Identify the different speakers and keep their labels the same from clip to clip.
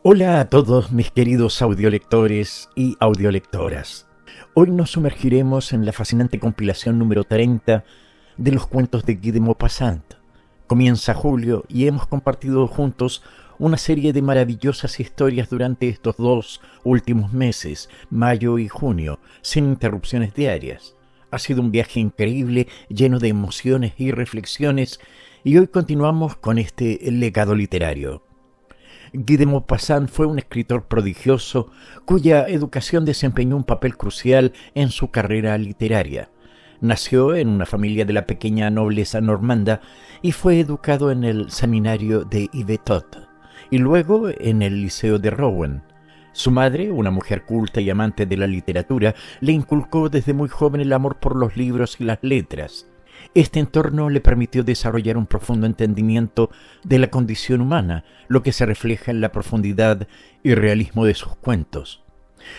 Speaker 1: Hola a todos mis queridos audiolectores y audiolectoras. Hoy nos sumergiremos en la fascinante compilación número 30 de los cuentos de Guy de Maupassant. Comienza julio y hemos compartido juntos una serie de maravillosas historias durante estos 2 últimos meses, mayo y junio, sin interrupciones diarias. Ha sido un viaje increíble, lleno de emociones y reflexiones, y hoy continuamos con este legado literario. Guy de Maupassant fue un escritor prodigioso cuya educación desempeñó un papel crucial en su carrera literaria. Nació en una familia de la pequeña nobleza normanda y fue educado en el seminario de Yvetot y luego en el liceo de Rouen. Su madre, una mujer culta y amante de la literatura, le inculcó desde muy joven el amor por los libros y las letras. Este entorno le permitió desarrollar un profundo entendimiento de la condición humana, lo que se refleja en la profundidad y realismo de sus cuentos.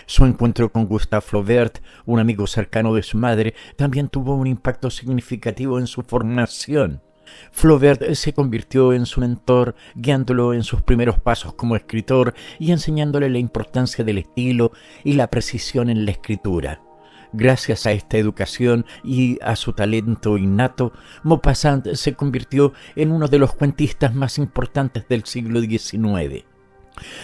Speaker 1: Su encuentro con Gustave Flaubert, un amigo cercano de su madre, también tuvo un impacto significativo en su formación. Flaubert se convirtió en su mentor, guiándolo en sus primeros pasos como escritor y enseñándole la importancia del estilo y la precisión en la escritura. Gracias a esta educación y a su talento innato, Maupassant se convirtió en uno de los cuentistas más importantes del siglo XIX.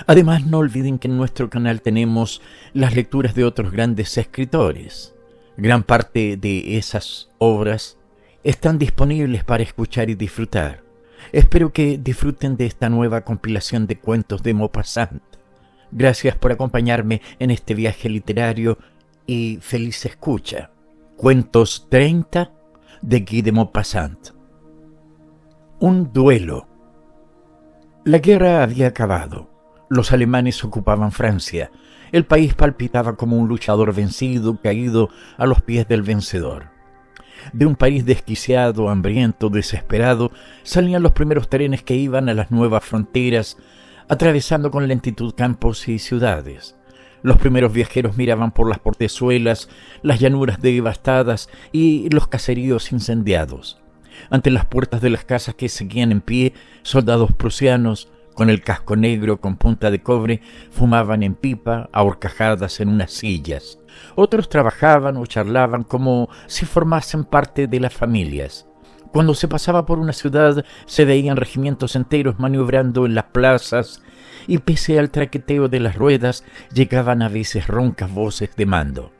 Speaker 1: Además, no olviden que en nuestro canal tenemos las lecturas de otros grandes escritores. Gran parte de esas obras están disponibles para escuchar y disfrutar. Espero que disfruten de esta nueva compilación de cuentos de Maupassant. Gracias por acompañarme en este viaje literario y feliz escucha. Cuentos 30 de Guy de Maupassant. Un duelo. La guerra había acabado. Los alemanes ocupaban Francia. El país palpitaba como un luchador vencido, caído a los pies del vencedor. De un país desquiciado, hambriento, desesperado, salían los primeros trenes que iban a las nuevas fronteras, atravesando con lentitud campos y ciudades. Los primeros viajeros miraban por las portezuelas, las llanuras devastadas y los caseríos incendiados. Ante las puertas de las casas que seguían en pie, soldados prusianos, con el casco negro con punta de cobre, fumaban en pipa, a horcajadas en unas sillas. Otros trabajaban o charlaban como si formasen parte de las familias. Cuando se pasaba por una ciudad, se veían regimientos enteros maniobrando en las plazas, y pese al traqueteo de las ruedas, llegaban a veces roncas voces de mando.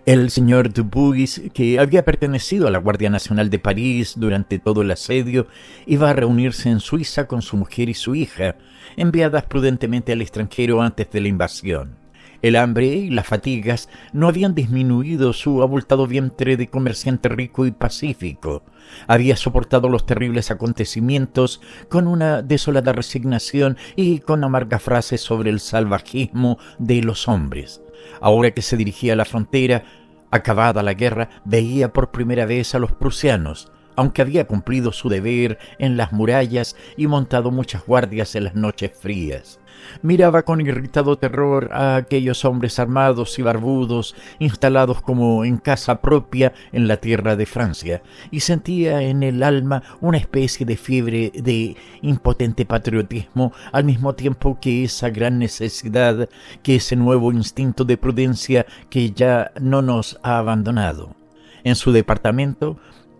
Speaker 1: El señor Dubois, que había pertenecido a la Guardia Nacional de París durante todo el asedio, iba a reunirse en Suiza con su mujer y su hija, enviadas prudentemente al extranjero antes de la invasión. El hambre y las fatigas no habían disminuido su abultado vientre de comerciante rico y pacífico. Había soportado los terribles acontecimientos con una desolada resignación y con amargas frases sobre el salvajismo de los hombres. Ahora que se dirigía a la frontera, acabada la guerra, veía por primera vez a los prusianos, aunque había cumplido su deber en las murallas y montado muchas guardias en las noches frías. Miraba con irritado terror a aquellos hombres armados y barbudos, instalados como en casa propia en la tierra de Francia, y sentía en el alma una especie de fiebre de impotente patriotismo, al mismo tiempo que esa gran necesidad, que ese nuevo instinto de prudencia que ya no nos ha abandonado. En su departamento,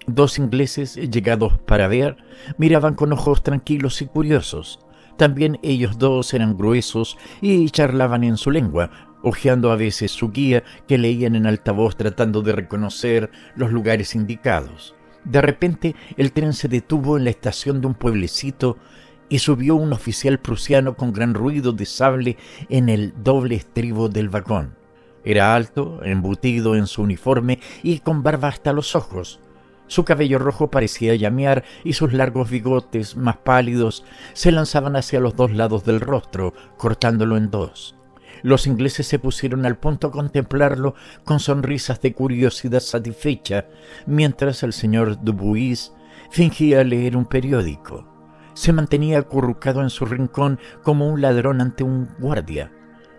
Speaker 1: 2 ingleses llegados para ver miraban con ojos tranquilos y curiosos. También ellos 2 eran gruesos y charlaban en su lengua, hojeando a veces su guía, que leían en alta voz tratando de reconocer los lugares indicados. De repente el tren se detuvo en la estación de un pueblecito y subió un oficial prusiano con gran ruido de sable en el doble estribo del vagón. Era alto, embutido en su uniforme y con barba hasta los ojos. Su cabello rojo parecía llamear y sus largos bigotes, más pálidos, se lanzaban hacia los 2 lados del rostro, cortándolo en 2. Los ingleses se pusieron al punto a contemplarlo con sonrisas de curiosidad satisfecha, mientras el señor Dubois fingía leer un periódico. Se mantenía acurrucado en su rincón como un ladrón ante un guardia.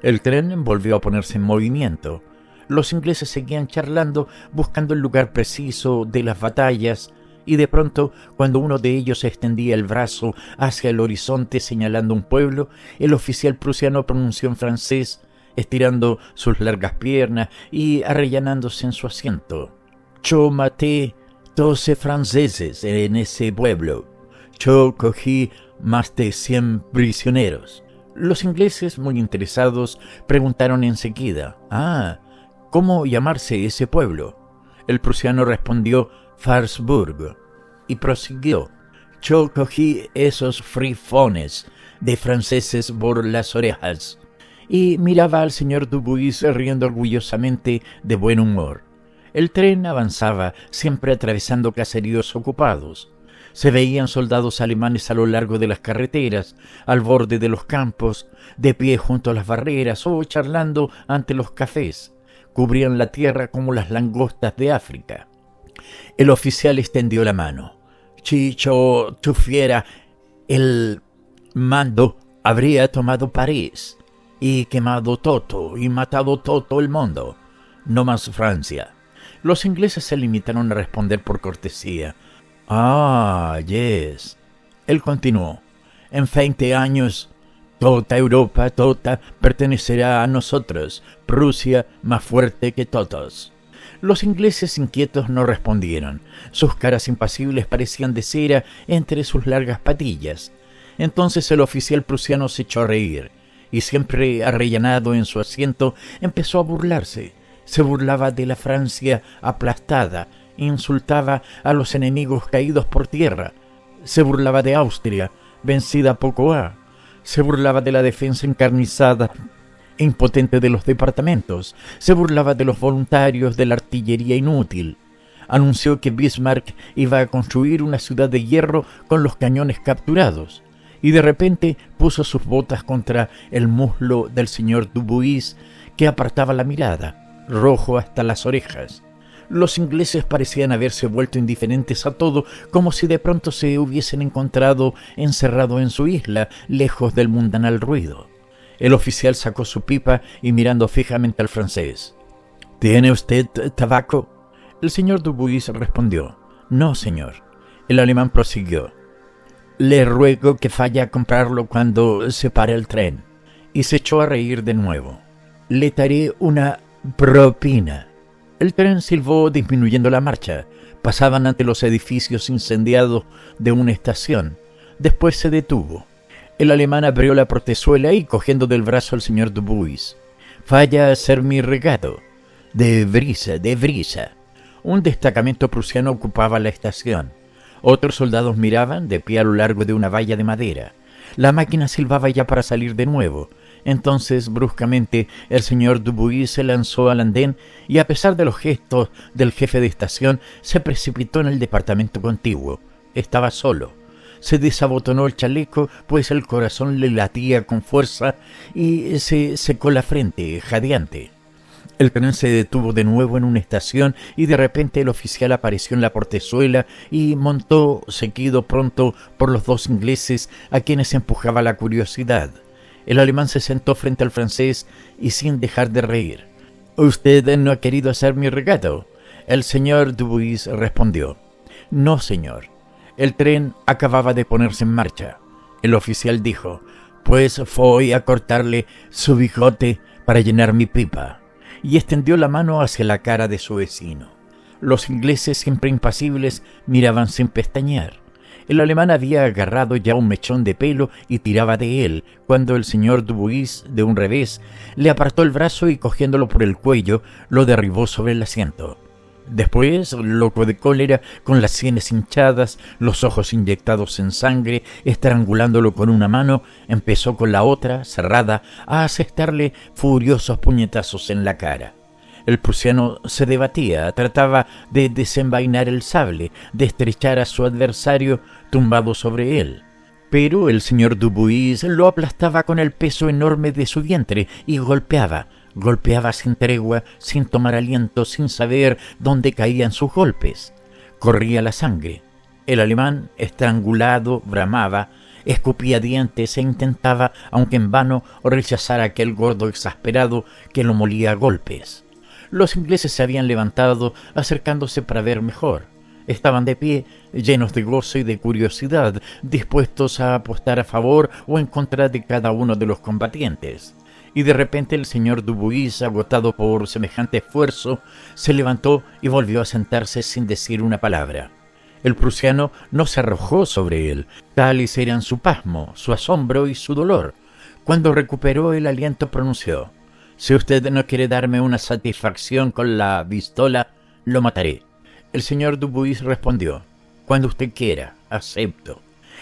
Speaker 1: El tren volvió a ponerse en movimiento. Los ingleses seguían charlando, buscando el lugar preciso de las batallas y de pronto, cuando uno de ellos extendía el brazo hacia el horizonte señalando un pueblo, el oficial prusiano pronunció en francés, estirando sus largas piernas y arrellanándose en su asiento: «Yo maté 12 franceses en ese pueblo. Yo cogí más de 100 prisioneros». Los ingleses, muy interesados, preguntaron enseguida: «Ah, ¿cómo llamarse ese pueblo?». El prusiano respondió: «Farsburg», y prosiguió: «Yo cogí esos frifones de franceses por las orejas». Y miraba al señor Dubuis riendo orgullosamente de buen humor. El tren avanzaba, siempre atravesando caseríos ocupados. Se veían soldados alemanes a lo largo de las carreteras, al borde de los campos, de pie junto a las barreras o charlando ante los cafés. Cubrían la tierra como las langostas de África. El oficial extendió la mano. «Si yo tuviera el mando, habría tomado París y quemado todo y matado todo el mundo. No más Francia». Los ingleses se limitaron a responder por cortesía: «Ah, yes». Él continuó: «En 20 años, toda Europa, toda, pertenecerá a nosotros. Prusia más fuerte que todos». Los ingleses inquietos no respondieron. Sus caras impasibles parecían de cera entre sus largas patillas. Entonces el oficial prusiano se echó a reír, y siempre arrellanado en su asiento, empezó a burlarse. Se burlaba de la Francia aplastada, insultaba a los enemigos caídos por tierra. Se burlaba de Austria, vencida poco a. Se burlaba de la defensa encarnizada e impotente de los departamentos. Se burlaba de los voluntarios, de la artillería inútil. Anunció que Bismarck iba a construir una ciudad de hierro con los cañones capturados. Y de repente puso sus botas contra el muslo del señor Dubuis, que apartaba la mirada, rojo hasta las orejas. Los ingleses parecían haberse vuelto indiferentes a todo, como si de pronto se hubiesen encontrado encerrado en su isla, lejos del mundanal ruido. El oficial sacó su pipa y mirando fijamente al francés: «¿Tiene usted tabaco?». El señor Dubuis respondió: «No, señor». El alemán prosiguió: «Le ruego que vaya a comprarlo cuando se pare el tren». Y se echó a reír de nuevo: «Le daré una propina». El tren silbó disminuyendo la marcha. Pasaban ante los edificios incendiados de una estación. Después se detuvo. El alemán abrió la portezuela y, cogiendo del brazo al señor Dubuis: «Vaya a hacer mi recado». «De brisa, de brisa». Un destacamento prusiano ocupaba la estación. Otros soldados miraban, de pie a lo largo de una valla de madera. La máquina silbaba ya para salir de nuevo. Entonces, bruscamente, el señor Dubuis se lanzó al andén y, a pesar de los gestos del jefe de estación, se precipitó en el departamento contiguo. Estaba solo. Se desabotonó el chaleco, pues el corazón le latía con fuerza, y se secó la frente, jadeante. El tren se detuvo de nuevo en una estación y de repente el oficial apareció en la portezuela y montó, seguido pronto por los dos ingleses a quienes empujaba la curiosidad. El alemán se sentó frente al francés y sin dejar de reír: «¿Usted no ha querido hacer mi recado?». El señor Dubuis respondió: «No, señor». El tren acababa de ponerse en marcha. El oficial dijo: «Pues voy a cortarle su bigote para llenar mi pipa», y extendió la mano hacia la cara de su vecino. Los ingleses, siempre impasibles, miraban sin pestañear. El alemán había agarrado ya un mechón de pelo y tiraba de él, cuando el señor Dubuis, de un revés, le apartó el brazo y, cogiéndolo por el cuello, lo derribó sobre el asiento. Después, loco de cólera, con las sienes hinchadas, los ojos inyectados en sangre, estrangulándolo con una mano, empezó con la otra, cerrada, a asestarle furiosos puñetazos en la cara. El prusiano se debatía, trataba de desenvainar el sable, de estrechar a su adversario tumbado sobre él. Pero el señor Dubuis lo aplastaba con el peso enorme de su vientre y golpeaba sin tregua, sin tomar aliento, sin saber dónde caían sus golpes. Corría la sangre. El alemán, estrangulado, bramaba, escupía dientes e intentaba, aunque en vano, rechazar a aquel gordo exasperado que lo molía a golpes. Los ingleses se habían levantado, acercándose para ver mejor. Estaban de pie, llenos de gozo y de curiosidad, dispuestos a apostar a favor o en contra de cada uno de los combatientes. Y de repente el señor Dubuis, agotado por semejante esfuerzo, se levantó y volvió a sentarse sin decir una palabra. El prusiano no se arrojó sobre él, tales eran su pasmo, su asombro y su dolor. Cuando recuperó el aliento pronunció: «Si usted no quiere darme una satisfacción con la pistola, lo mataré». El señor Dubuis respondió: «Cuando usted quiera, acepto».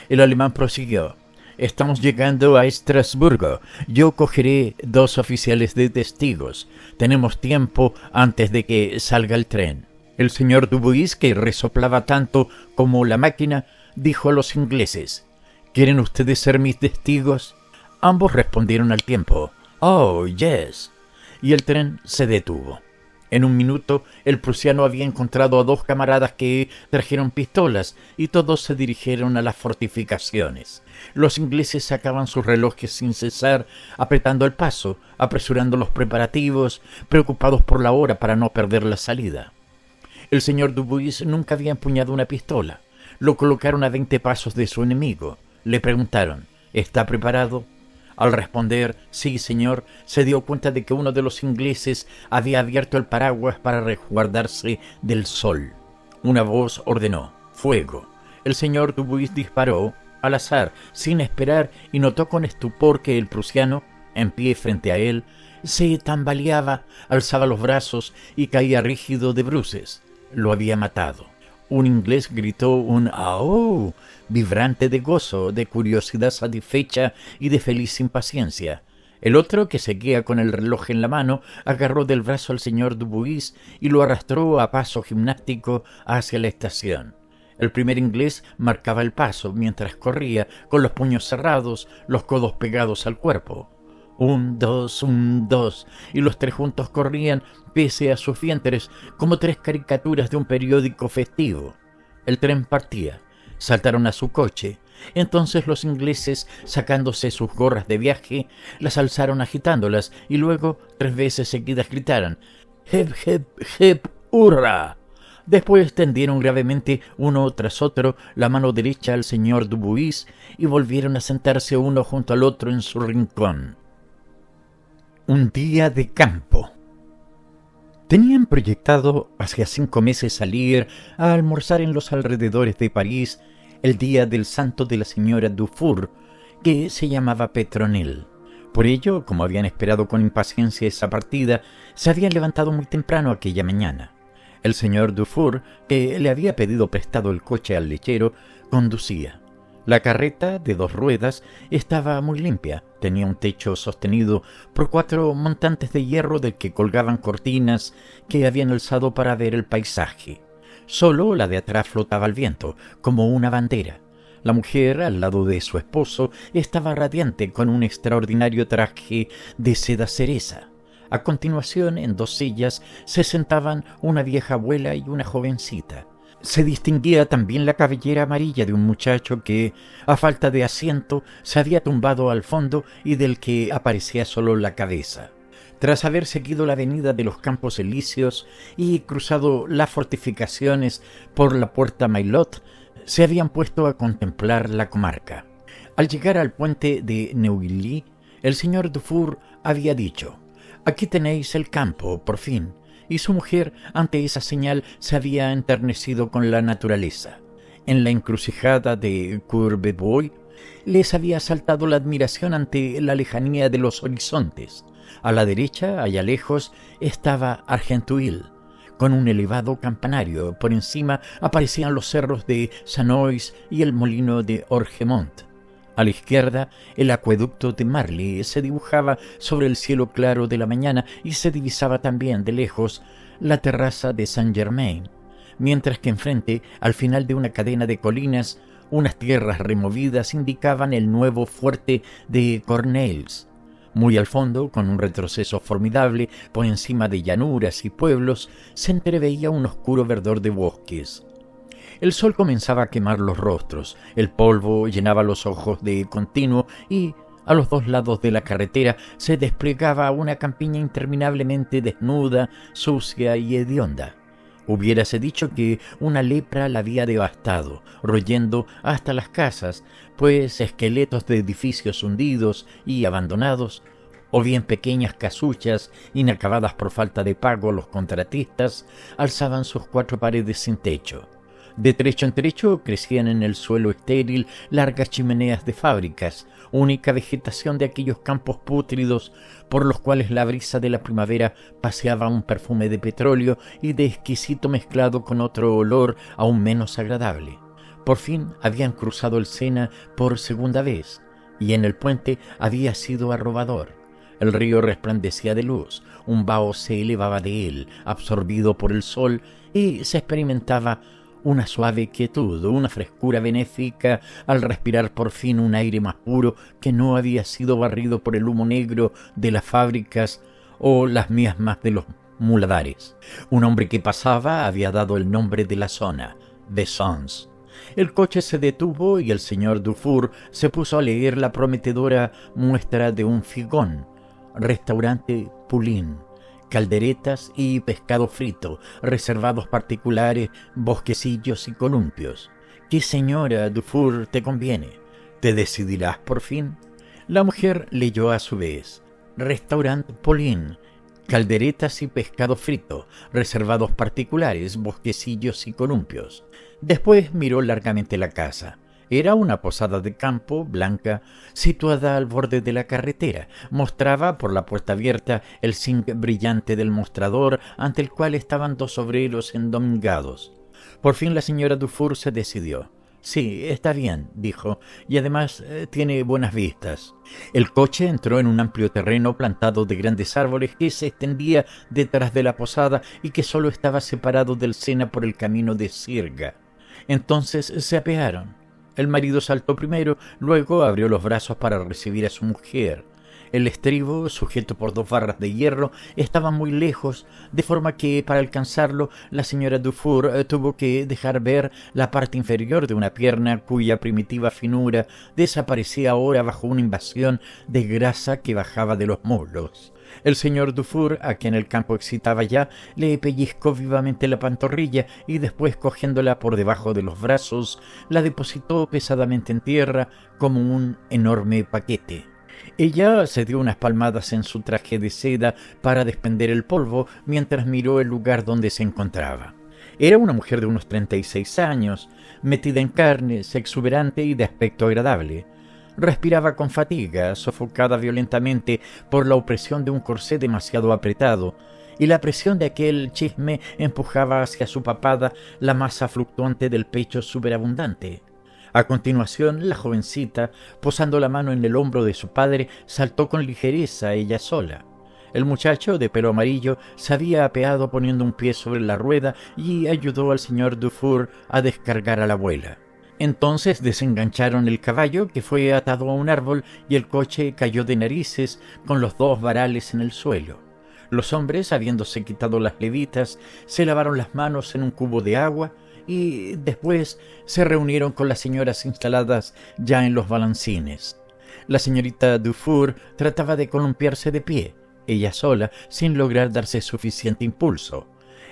Speaker 1: El alemán prosiguió: «Estamos llegando a Estrasburgo. Yo cogeré 2 oficiales de testigos. Tenemos tiempo antes de que salga el tren». El señor Dubuis, que resoplaba tanto como la máquina, dijo a los ingleses: «¿Quieren ustedes ser mis testigos?». Ambos respondieron al tiempo: «Oh, yes». Y el tren se detuvo. En un minuto el prusiano había encontrado a 2 camaradas que trajeron pistolas y todos se dirigieron a las fortificaciones. Los ingleses sacaban sus relojes sin cesar, apretando el paso, apresurando los preparativos, preocupados por la hora para no perder la salida. El señor Dubuis nunca había empuñado una pistola. Lo colocaron a 20 pasos de su enemigo. Le preguntaron: «¿Está preparado?». Al responder «sí, señor», se dio cuenta de que uno de los ingleses había abierto el paraguas para resguardarse del sol. Una voz ordenó: «fuego». El señor Dubuis disparó al azar, sin esperar, y notó con estupor que el prusiano, en pie frente a él, se tambaleaba, alzaba los brazos y caía rígido de bruces. Lo había matado. Un inglés gritó un «¡Aú!», vibrante de gozo, de curiosidad satisfecha y de feliz impaciencia. El otro, que seguía con el reloj en la mano, agarró del brazo al señor Dubuis y lo arrastró a paso gimnástico hacia la estación. El primer inglés marcaba el paso mientras corría, con los puños cerrados, los codos pegados al cuerpo. 1, 2, 1, 2, y los 3 juntos corrían, pese a sus vientres, como 3 caricaturas de un periódico festivo. El tren partía. Saltaron a su coche. Entonces los ingleses, sacándose sus gorras de viaje, las alzaron agitándolas y luego 3 veces seguidas gritaron: «Hep, hep, hep, hurra». Después tendieron gravemente uno tras otro la mano derecha al señor Dubuis y volvieron a sentarse uno junto al otro en su rincón. Un día de campo. Tenían proyectado hacía 5 meses salir a almorzar en los alrededores de París el día del santo de la señora Dufour, que se llamaba Petronille. Por ello, como habían esperado con impaciencia esa partida, se habían levantado muy temprano aquella mañana. El señor Dufour, que le había pedido prestado el coche al lechero, conducía. La carreta de 2 ruedas estaba muy limpia, tenía un techo sostenido por 4 montantes de hierro del que colgaban cortinas que habían alzado para ver el paisaje. Solo la de atrás flotaba al viento, como una bandera. La mujer, al lado de su esposo, estaba radiante con un extraordinario traje de seda cereza. A continuación, en 2 sillas, se sentaban una vieja abuela y una jovencita. Se distinguía también la cabellera amarilla de un muchacho que, a falta de asiento, se había tumbado al fondo y del que aparecía solo la cabeza. Tras haber seguido la avenida de los Campos Elíseos y cruzado las fortificaciones por la puerta Maillot, se habían puesto a contemplar la comarca. Al llegar al puente de Neuilly, el señor Dufour había dicho: «Aquí tenéis el campo, por fin», y su mujer, ante esa señal, se había enternecido con la naturaleza. En la encrucijada de Courbevoie les había saltado la admiración ante la lejanía de los horizontes. A la derecha, allá lejos, estaba Argenteuil, con un elevado campanario. Por encima aparecían los cerros de Sanois y el molino de Orgemont. A la izquierda, el acueducto de Marly se dibujaba sobre el cielo claro de la mañana y se divisaba también de lejos la terraza de Saint-Germain, mientras que enfrente, al final de una cadena de colinas, unas tierras removidas indicaban el nuevo fuerte de Corneilles. Muy al fondo, con un retroceso formidable por encima de llanuras y pueblos, se entreveía un oscuro verdor de bosques. El sol comenzaba a quemar los rostros, el polvo llenaba los ojos de continuo y, a los 2 lados de la carretera, se desplegaba una campiña interminablemente desnuda, sucia y hedionda. Hubiérase dicho que una lepra la había devastado, royendo hasta las casas, pues esqueletos de edificios hundidos y abandonados, o bien pequeñas casuchas inacabadas por falta de pago a los contratistas, alzaban sus 4 paredes sin techo. De trecho en trecho crecían en el suelo estéril largas chimeneas de fábricas, única vegetación de aquellos campos pútridos por los cuales la brisa de la primavera paseaba un perfume de petróleo y de exquisito mezclado con otro olor aún menos agradable. Por fin habían cruzado el Sena por segunda vez, y en el puente había sido arrobador. El río resplandecía de luz, un vaho se elevaba de él, absorbido por el sol, y se experimentaba una suave quietud, una frescura benéfica al respirar por fin un aire más puro que no había sido barrido por el humo negro de las fábricas o las miasmas de los muladares. Un hombre que pasaba había dado el nombre de la zona, Besons. El coche se detuvo y el señor Dufour se puso a leer la prometedora muestra de un figón. Restaurante Poulain, calderetas y pescado frito, reservados particulares, bosquecillos y columpios. ¿Qué señora Dufour te conviene? ¿Te decidirás por fin? La mujer leyó a su vez. Restaurant Poulain, calderetas y pescado frito, reservados particulares, bosquecillos y columpios. Después miró largamente la casa. Era una posada de campo blanca situada al borde de la carretera. Mostraba por la puerta abierta el zinc brillante del mostrador ante el cual estaban 2 obreros endomingados. Por fin la señora Dufour se decidió. «Sí, está bien», dijo, «y además tiene buenas vistas». El coche entró en un amplio terreno plantado de grandes árboles que se extendía detrás de la posada y que solo estaba separado del Sena por el camino de Sirga. Entonces se apearon. El marido saltó primero, luego abrió los brazos para recibir a su mujer. El estribo, sujeto por 2 barras de hierro, estaba muy lejos, de forma que para alcanzarlo la señora Dufour tuvo que dejar ver la parte inferior de una pierna cuya primitiva finura desaparecía ahora bajo una invasión de grasa que bajaba de los muslos. El señor Dufour, a quien el campo excitaba ya, le pellizcó vivamente la pantorrilla y después, cogiéndola por debajo de los brazos, la depositó pesadamente en tierra como un enorme paquete. Ella se dio unas palmadas en su traje de seda para desprender el polvo mientras miró el lugar donde se encontraba. Era una mujer de unos 36 años, metida en carnes, exuberante y de aspecto agradable. Respiraba con fatiga, sofocada violentamente por la opresión de un corsé demasiado apretado, y la presión de aquel chisme empujaba hacia su papada la masa fluctuante del pecho superabundante. A continuación, la jovencita, posando la mano en el hombro de su padre, saltó con ligereza ella sola. El muchacho, de pelo amarillo, se había apeado poniendo un pie sobre la rueda y ayudó al señor Dufour a descargar a la abuela. Entonces desengancharon el caballo, que fue atado a un árbol, y el coche cayó de narices con los 2 varales en el suelo. Los hombres, habiéndose quitado las levitas, se lavaron las manos en un cubo de agua y después se reunieron con las señoras instaladas ya en los balancines. La señorita Dufour trataba de columpiarse de pie, ella sola, sin lograr darse suficiente impulso.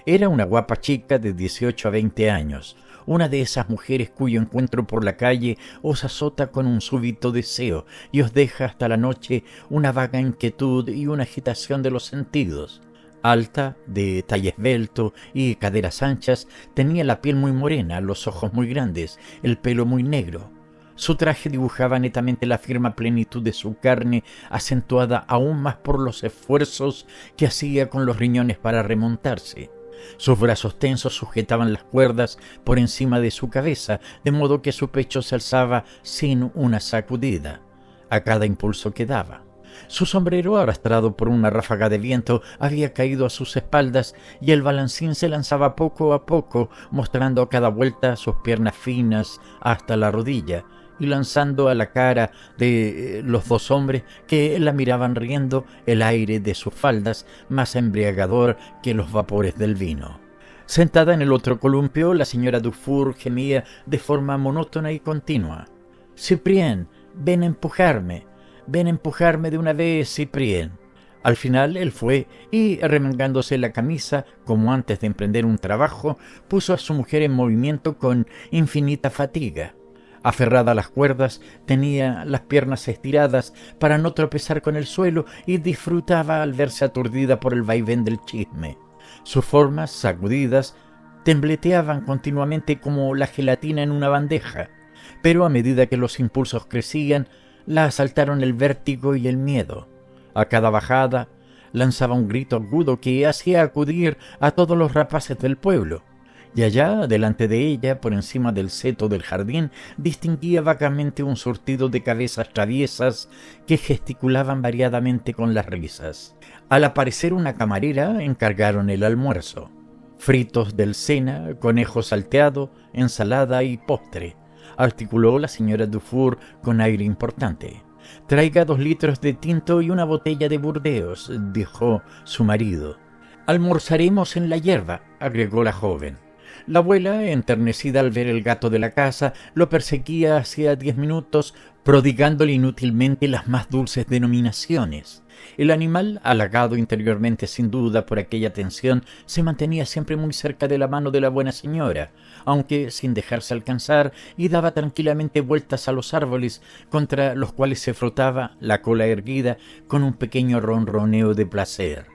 Speaker 1: Era una guapa chica de 18 a 20 años, una de esas mujeres cuyo encuentro por la calle os azota con un súbito deseo y os deja hasta la noche una vaga inquietud y una agitación de los sentidos. Alta, de talle esbelto y caderas anchas, tenía la piel muy morena, los ojos muy grandes, el pelo muy negro. Su traje dibujaba netamente la firme plenitud de su carne, acentuada aún más por los esfuerzos que hacía con los riñones para remontarse. Sus brazos tensos sujetaban las cuerdas por encima de su cabeza, de modo que su pecho se alzaba sin una sacudida a cada impulso que daba. Su sombrero, arrastrado por una ráfaga de viento, había caído a sus espaldas y el balancín se lanzaba poco a poco, mostrando a cada vuelta sus piernas finas hasta la rodilla y lanzando a la cara de los 2 hombres que la miraban riendo el aire de sus faldas, más embriagador que los vapores del vino. Sentada en el otro columpio, la señora Dufour gemía de forma monótona y continua. «Cyprien, ven a empujarme de una vez, Cyprien». Al final él fue y, remengándose la camisa, como antes de emprender un trabajo, puso a su mujer en movimiento con infinita fatiga. Aferrada a las cuerdas, tenía las piernas estiradas para no tropezar con el suelo y disfrutaba al verse aturdida por el vaivén del chisme. Sus formas, sacudidas, tembleteaban continuamente como la gelatina en una bandeja, pero a medida que los impulsos crecían, la asaltaron el vértigo y el miedo. A cada bajada, lanzaba un grito agudo que hacía acudir a todos los rapaces del pueblo. Y allá, delante de ella, por encima del seto del jardín, distinguía vagamente un surtido de cabezas traviesas que gesticulaban variadamente con las risas. Al aparecer una camarera, encargaron el almuerzo. Fritos del Sena, conejo salteado, ensalada y postre, articuló la señora Dufour con aire importante. «Traiga 2 litros de tinto y una botella de Burdeos», dijo su marido. «Almorzaremos en la hierba», agregó la joven. La abuela, enternecida al ver el gato de la casa, lo perseguía hacía 10 minutos, prodigándole inútilmente las más dulces denominaciones. El animal, halagado interiormente sin duda por aquella atención, se mantenía siempre muy cerca de la mano de la buena señora, aunque sin dejarse alcanzar, y daba tranquilamente vueltas a los árboles, contra los cuales se frotaba, la cola erguida, con un pequeño ronroneo de placer.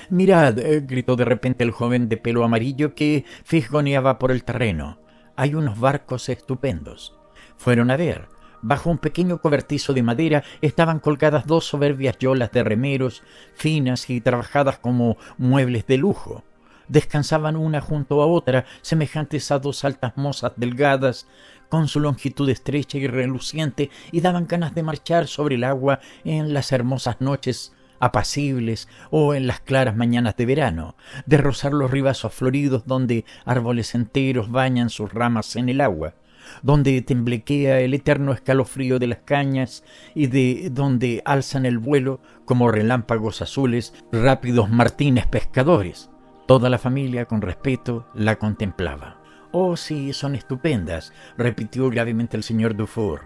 Speaker 1: «Mirad», gritó de repente el joven de pelo amarillo que fisgoneaba por el terreno. «Hay unos barcos estupendos». Fueron a ver. Bajo un pequeño cobertizo de madera estaban colgadas 2 soberbias yolas de remeros, finas y trabajadas como muebles de lujo. Descansaban una junto a otra, semejantes a 2 altas mozas delgadas, con su longitud estrecha y reluciente, y daban ganas de marchar sobre el agua en las hermosas noches apacibles o en las claras mañanas de verano, de rozar los ribazos floridos donde árboles enteros bañan sus ramas en el agua, donde temblequea el eterno escalofrío de las cañas y de donde alzan el vuelo, como relámpagos azules, rápidos martines pescadores. Toda la familia, con respeto, la contemplaba. «Oh, sí, son estupendas», repitió gravemente el señor Dufour,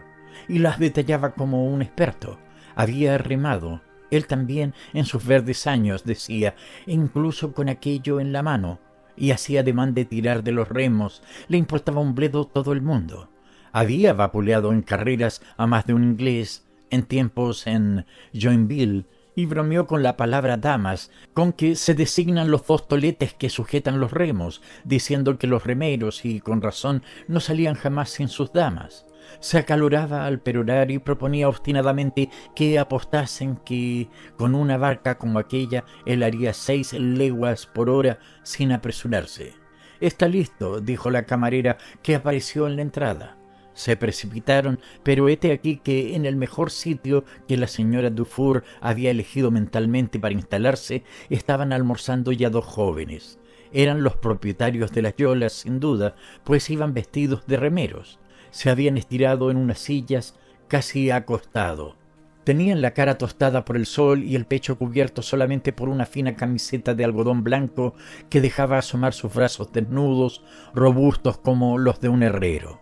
Speaker 1: y las detallaba como un experto. Había remado, él también, en sus verdes años, decía, e incluso con aquello en la mano, y hacía ademán de tirar de los remos. Le importaba un bledo todo el mundo. Había vapuleado en carreras a más de un inglés, en tiempos en Joinville, y bromeó con la palabra damas, con que se designan los 2 toletes que sujetan los remos, diciendo que los remeros, y con razón, no salían jamás sin sus damas. Se acaloraba al perorar y proponía obstinadamente que apostasen que con una barca como aquella él haría 6 leguas por hora sin apresurarse. «Está listo», dijo la camarera, que apareció en la entrada. Se precipitaron, pero hete aquí que en el mejor sitio que la señora Dufour había elegido mentalmente para instalarse, estaban almorzando ya 2 jóvenes. Eran los propietarios de las yolas, sin duda, pues iban vestidos de remeros. Se habían estirado en unas sillas, casi acostado. Tenían la cara tostada por el sol y el pecho cubierto solamente por una fina camiseta de algodón blanco que dejaba asomar sus brazos desnudos, robustos como los de un herrero.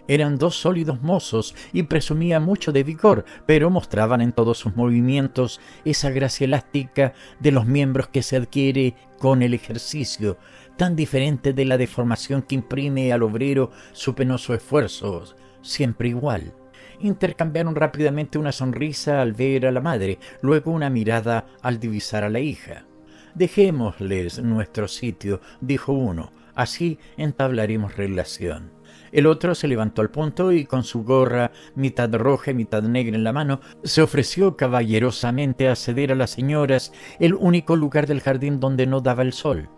Speaker 1: Eran 2 sólidos mozos y presumían mucho de vigor, pero mostraban en todos sus movimientos esa gracia elástica de los miembros que se adquiere con el ejercicio, tan diferente de la deformación que imprime al obrero su penoso esfuerzo, siempre igual. Intercambiaron rápidamente una sonrisa al ver a la madre, luego una mirada al divisar a la hija. «Dejémosles nuestro sitio», dijo uno, «así entablaremos relación». El otro se levantó al punto y, con su gorra mitad roja y mitad negra en la mano, se ofreció caballerosamente a ceder a las señoras el único lugar del jardín donde no daba el sol.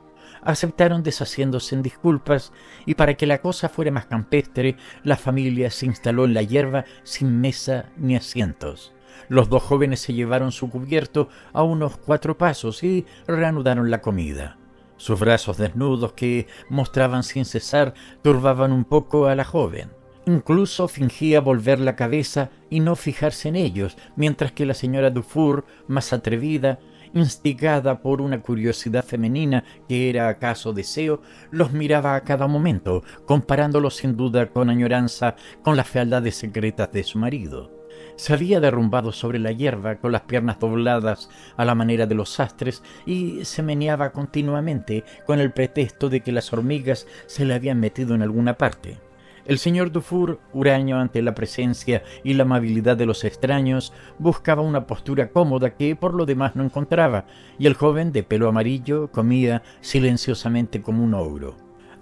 Speaker 1: Aceptaron deshaciéndose en disculpas, y para que la cosa fuera más campestre, la familia se instaló en la hierba sin mesa ni asientos. Los 2 jóvenes se llevaron su cubierto a unos 4 pasos y reanudaron la comida. Sus brazos desnudos, que mostraban sin cesar, turbaban un poco a la joven. Incluso fingía volver la cabeza y no fijarse en ellos, mientras que la señora Dufour, más atrevida, instigada por una curiosidad femenina que era acaso deseo, los miraba a cada momento, comparándolos sin duda con añoranza con las fealdades secretas de su marido. Se había derrumbado sobre la hierba con las piernas dobladas a la manera de los sastres y se meneaba continuamente con el pretexto de que las hormigas se le habían metido en alguna parte. El señor Dufour, huraño ante la presencia y la amabilidad de los extraños, buscaba una postura cómoda que por lo demás no encontraba, y el joven de pelo amarillo comía silenciosamente como un ogro.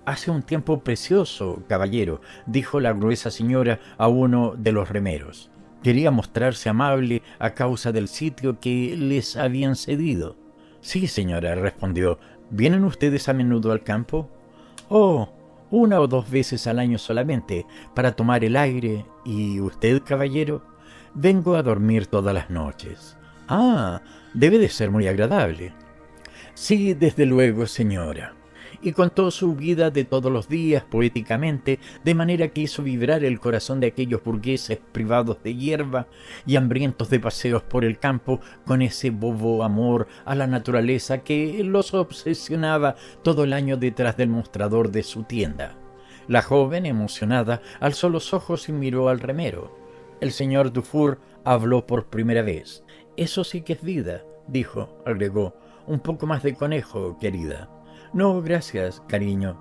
Speaker 1: «Hace un tiempo precioso, caballero», dijo la gruesa señora a uno de los remeros. Quería mostrarse amable a causa del sitio que les habían cedido. «Sí, señora», respondió. «¿Vienen ustedes a menudo al campo?» «Oh, 1 o 2 veces al año solamente, para tomar el aire. ¿Y usted, caballero?» «Vengo a dormir todas las noches». «Ah, debe de ser muy agradable». «Sí, desde luego, señora». Y contó su vida de todos los días poéticamente, de manera que hizo vibrar el corazón de aquellos burgueses privados de hierba y hambrientos de paseos por el campo con ese bobo amor a la naturaleza que los obsesionaba todo el año detrás del mostrador de su tienda. La joven, emocionada, alzó los ojos y miró al remero. El señor Dufour habló por primera vez. «Eso sí que es vida», dijo, agregó. «Un poco más de conejo, querida». «No, gracias, cariño».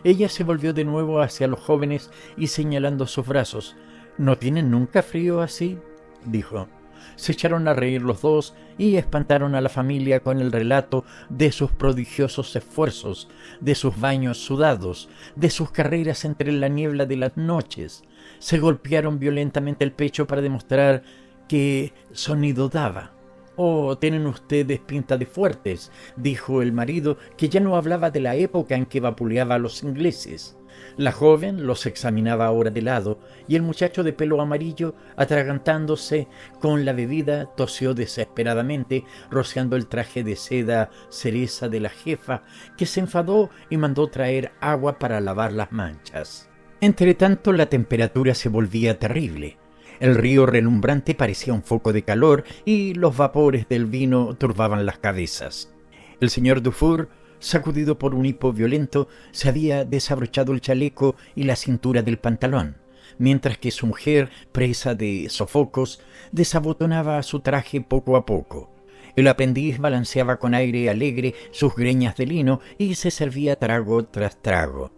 Speaker 1: Ella se volvió de nuevo hacia los jóvenes y señalando sus brazos. «¿No tienen nunca frío así?», dijo. Se echaron a reír los dos y espantaron a la familia con el relato de sus prodigiosos esfuerzos, de sus baños sudados, de sus carreras entre la niebla de las noches. Se golpearon violentamente el pecho para demostrar qué sonido daba. «Oh, tienen ustedes pinta de fuertes», dijo el marido, que ya no hablaba de la época en que vapuleaba a los ingleses. La joven los examinaba ahora de lado, y el muchacho de pelo amarillo, atragantándose con la bebida, tosió desesperadamente, rociando el traje de seda cereza de la jefa, que se enfadó y mandó traer agua para lavar las manchas. Entretanto, la temperatura se volvía terrible. El río relumbrante parecía un foco de calor y los vapores del vino turbaban las cabezas. El señor Dufour, sacudido por un hipo violento, se había desabrochado el chaleco y la cintura del pantalón, mientras que su mujer, presa de sofocos, desabotonaba su traje poco a poco. El aprendiz balanceaba con aire alegre sus greñas de lino y se servía trago tras trago.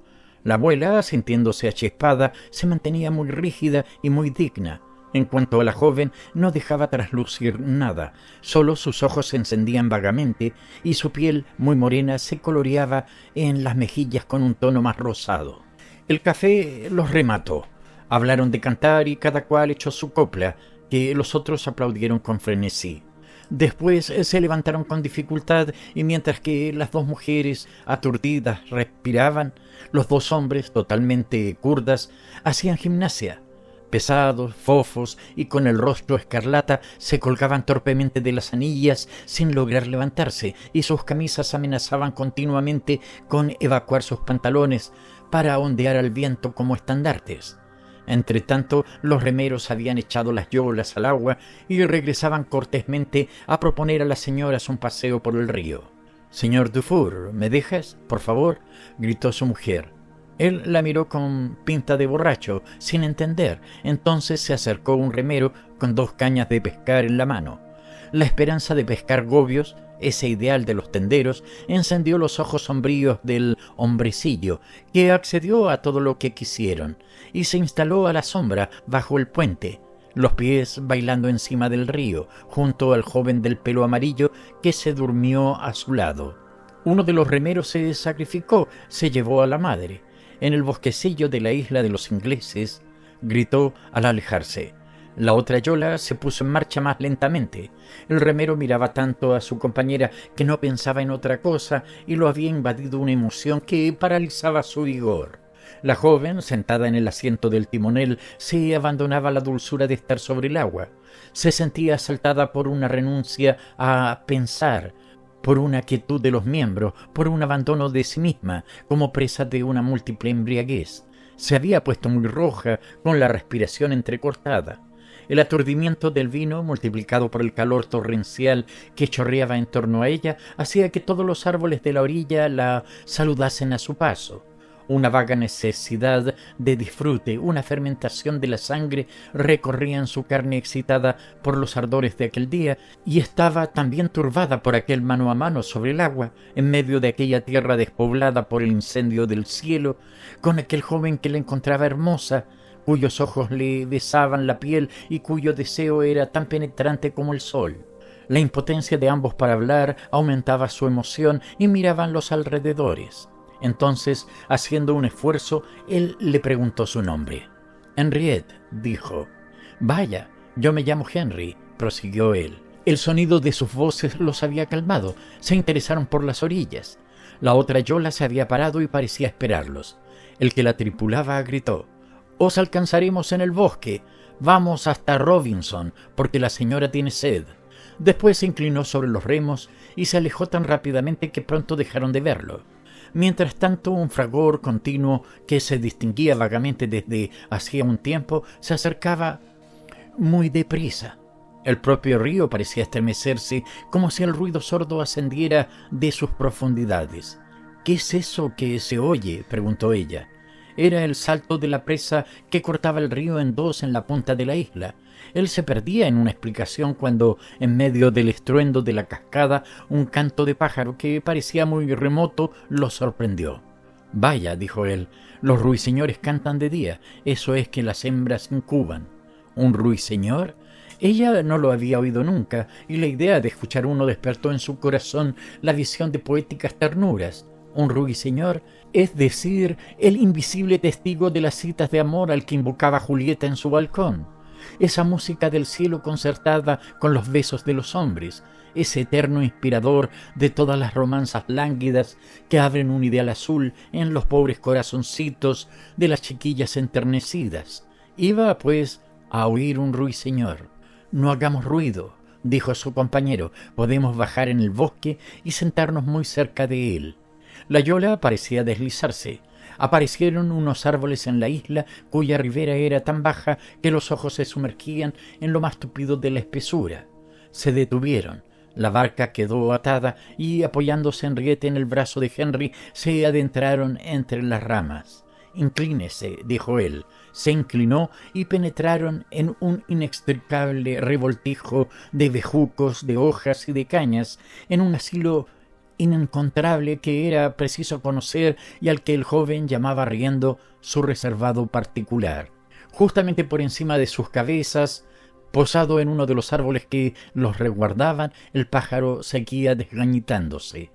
Speaker 1: La abuela, sintiéndose achispada, se mantenía muy rígida y muy digna. En cuanto a la joven, no dejaba traslucir nada, solo sus ojos se encendían vagamente y su piel, muy morena, se coloreaba en las mejillas con un tono más rosado. El café los remató. Hablaron de cantar y cada cual echó su copla, que los otros aplaudieron con frenesí. Después se levantaron con dificultad y mientras que las 2 mujeres aturdidas respiraban, los 2 hombres, totalmente kurdas, hacían gimnasia. Pesados, fofos y con el rostro escarlata, se colgaban torpemente de las anillas sin lograr levantarse, y sus camisas amenazaban continuamente con evacuar sus pantalones para ondear al viento como estandartes. Entretanto, los remeros habían echado las yolas al agua y regresaban cortésmente a proponer a las señoras un paseo por el río. «Señor Dufour, ¿me dejas, por favor?», gritó su mujer. Él la miró con pinta de borracho, sin entender. Entonces se acercó un remero con 2 cañas de pescar en la mano. La esperanza de pescar gobios, ese ideal de los tenderos, encendió los ojos sombríos del hombrecillo, que accedió a todo lo que quisieron, y se instaló a la sombra bajo el puente, los pies bailando encima del río, junto al joven del pelo amarillo que se durmió a su lado. Uno de los remeros se sacrificó, se llevó a la madre. En el bosquecillo de la isla de los ingleses, gritó al alejarse. La otra yola se puso en marcha más lentamente. El remero miraba tanto a su compañera que no pensaba en otra cosa y lo había invadido una emoción que paralizaba su vigor. La joven, sentada en el asiento del timonel, se abandonaba a la dulzura de estar sobre el agua. Se sentía asaltada por una renuncia a pensar, por una quietud de los miembros, por un abandono de sí misma, como presa de una múltiple embriaguez. Se había puesto muy roja, con la respiración entrecortada. El aturdimiento del vino, multiplicado por el calor torrencial que chorreaba en torno a ella, hacía que todos los árboles de la orilla la saludasen a su paso. Una vaga necesidad de disfrute, una fermentación de la sangre recorría en su carne excitada por los ardores de aquel día, y estaba también turbada por aquel mano a mano sobre el agua, en medio de aquella tierra despoblada por el incendio del cielo, con aquel joven que la encontraba hermosa, cuyos ojos le besaban la piel y cuyo deseo era tan penetrante como el sol. La impotencia de ambos para hablar aumentaba su emoción y miraban los alrededores. Entonces, haciendo un esfuerzo, él le preguntó su nombre. «Henriette», dijo. «Vaya, yo me llamo Henry», prosiguió él. El sonido de sus voces los había calmado. Se interesaron por las orillas. La otra yola se había parado y parecía esperarlos. El que la tripulaba gritó: «Os alcanzaremos en el bosque. Vamos hasta Robinson, porque la señora tiene sed». Después se inclinó sobre los remos y se alejó tan rápidamente que pronto dejaron de verlo. Mientras tanto, un fragor continuo que se distinguía vagamente desde hacía un tiempo se acercaba muy deprisa. El propio río parecía estremecerse como si el ruido sordo ascendiera de sus profundidades. «¿Qué es eso que se oye?», preguntó ella. Era el salto de la presa que cortaba el río en dos en la punta de la isla. Él se perdía en una explicación cuando, en medio del estruendo de la cascada, un canto de pájaro que parecía muy remoto lo sorprendió. «Vaya», dijo él, «los ruiseñores cantan de día, eso es que las hembras incuban». ¿Un ruiseñor? Ella no lo había oído nunca, y la idea de escuchar uno despertó en su corazón la visión de poéticas ternuras. Un ruiseñor, es decir, el invisible testigo de las citas de amor al que invocaba Julieta en su balcón. Esa música del cielo concertada con los besos de los hombres, ese eterno inspirador de todas las romanzas lánguidas que abren un ideal azul en los pobres corazoncitos de las chiquillas enternecidas. Iba, pues, a oír un ruiseñor. «No hagamos ruido», dijo a su compañero, «podemos bajar en el bosque y sentarnos muy cerca de él». La yola parecía deslizarse. Aparecieron unos árboles en la isla cuya ribera era tan baja que los ojos se sumergían en lo más tupido de la espesura. Se detuvieron. La barca quedó atada y, apoyándose Henriette en el brazo de Henry, se adentraron entre las ramas. «Inclínese», dijo él. Se inclinó y penetraron en un inextricable revoltijo de bejucos, de hojas y de cañas, en un asilo inencontrable que era preciso conocer y al que el joven llamaba riendo su reservado particular. Justamente por encima de sus cabezas, posado en uno de los árboles que los resguardaban, el pájaro seguía desgañitándose.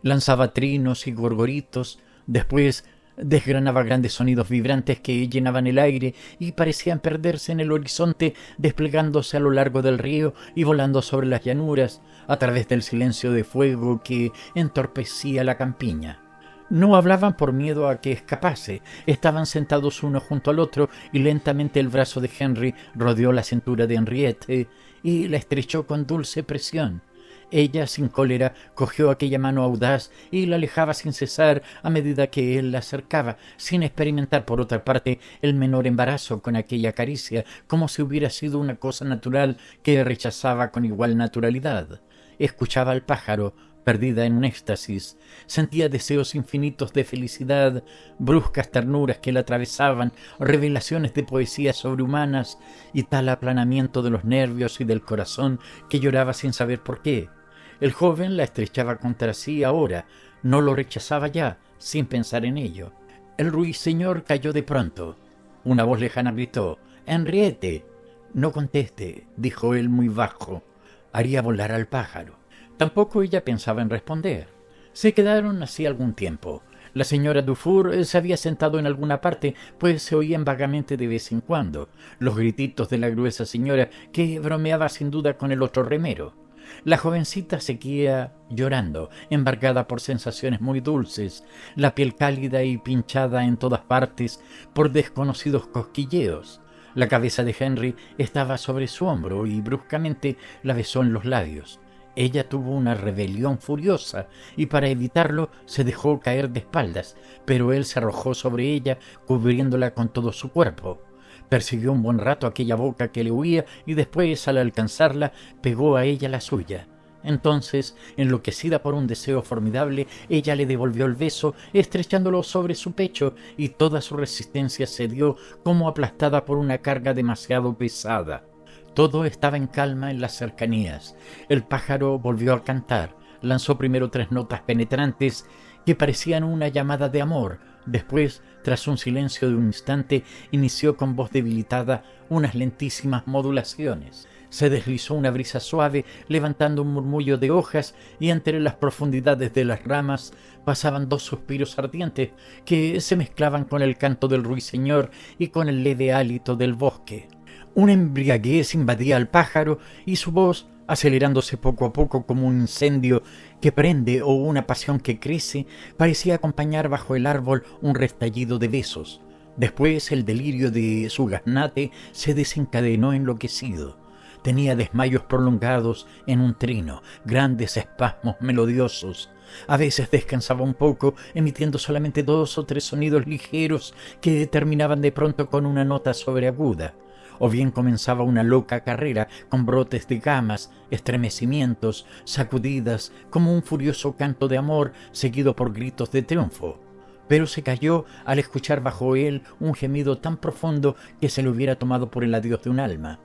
Speaker 1: Lanzaba trinos y gorgoritos, después desgranaba grandes sonidos vibrantes que llenaban el aire y parecían perderse en el horizonte, desplegándose a lo largo del río y volando sobre las llanuras, a través del silencio de fuego que entorpecía la campiña. No hablaban por miedo a que escapase. Estaban sentados uno junto al otro y lentamente el brazo de Henry rodeó la cintura de Henriette y la estrechó con dulce presión. Ella, sin cólera, cogió aquella mano audaz y la alejaba sin cesar a medida que él la acercaba, sin experimentar por otra parte el menor embarazo con aquella caricia, como si hubiera sido una cosa natural que rechazaba con igual naturalidad. Escuchaba al pájaro, perdida en un éxtasis, sentía deseos infinitos de felicidad, bruscas ternuras que la atravesaban, revelaciones de poesías sobrehumanas y tal aplanamiento de los nervios y del corazón que lloraba sin saber por qué. El joven la estrechaba contra sí ahora, no lo rechazaba ya, sin pensar en ello. El ruiseñor cayó de pronto. Una voz lejana gritó: «¡Henriette!». «No conteste», dijo él muy bajo. «Haría volar al pájaro». Tampoco ella pensaba en responder. Se quedaron así algún tiempo. La señora Dufour se había sentado en alguna parte, pues se oían vagamente de vez en cuando los grititos de la gruesa señora, que bromeaba sin duda con el otro remero. La jovencita seguía llorando, embargada por sensaciones muy dulces, la piel cálida y pinchada en todas partes por desconocidos cosquilleos. La cabeza de Henry estaba sobre su hombro y bruscamente la besó en los labios. Ella tuvo una rebelión furiosa y para evitarlo se dejó caer de espaldas, pero él se arrojó sobre ella cubriéndola con todo su cuerpo. Persiguió un buen rato aquella boca que le huía y después, al alcanzarla, pegó a ella la suya. Entonces, enloquecida por un deseo formidable, ella le devolvió el beso, estrechándolo sobre su pecho, y toda su resistencia cedió como aplastada por una carga demasiado pesada. Todo estaba en calma en las cercanías. El pájaro volvió a cantar. Lanzó primero 3 notas penetrantes que parecían una llamada de amor. Después, tras un silencio de un instante, inició con voz debilitada unas lentísimas modulaciones. Se deslizó una brisa suave, levantando un murmullo de hojas, y entre las profundidades de las ramas pasaban 2 suspiros ardientes que se mezclaban con el canto del ruiseñor y con el leve hálito del bosque. Una embriaguez invadía al pájaro, y su voz, acelerándose poco a poco como un incendio que prende o una pasión que crece, parecía acompañar bajo el árbol un restallido de besos. Después el delirio de su gaznate se desencadenó enloquecido. Tenía desmayos prolongados en un trino, grandes espasmos melodiosos. A veces descansaba un poco, emitiendo solamente 2 o 3 sonidos ligeros que terminaban de pronto con una nota sobreaguda. O bien comenzaba una loca carrera con brotes de gamas, estremecimientos, sacudidas, como un furioso canto de amor seguido por gritos de triunfo. Pero se calló al escuchar bajo él un gemido tan profundo que se le hubiera tomado por el adiós de un alma.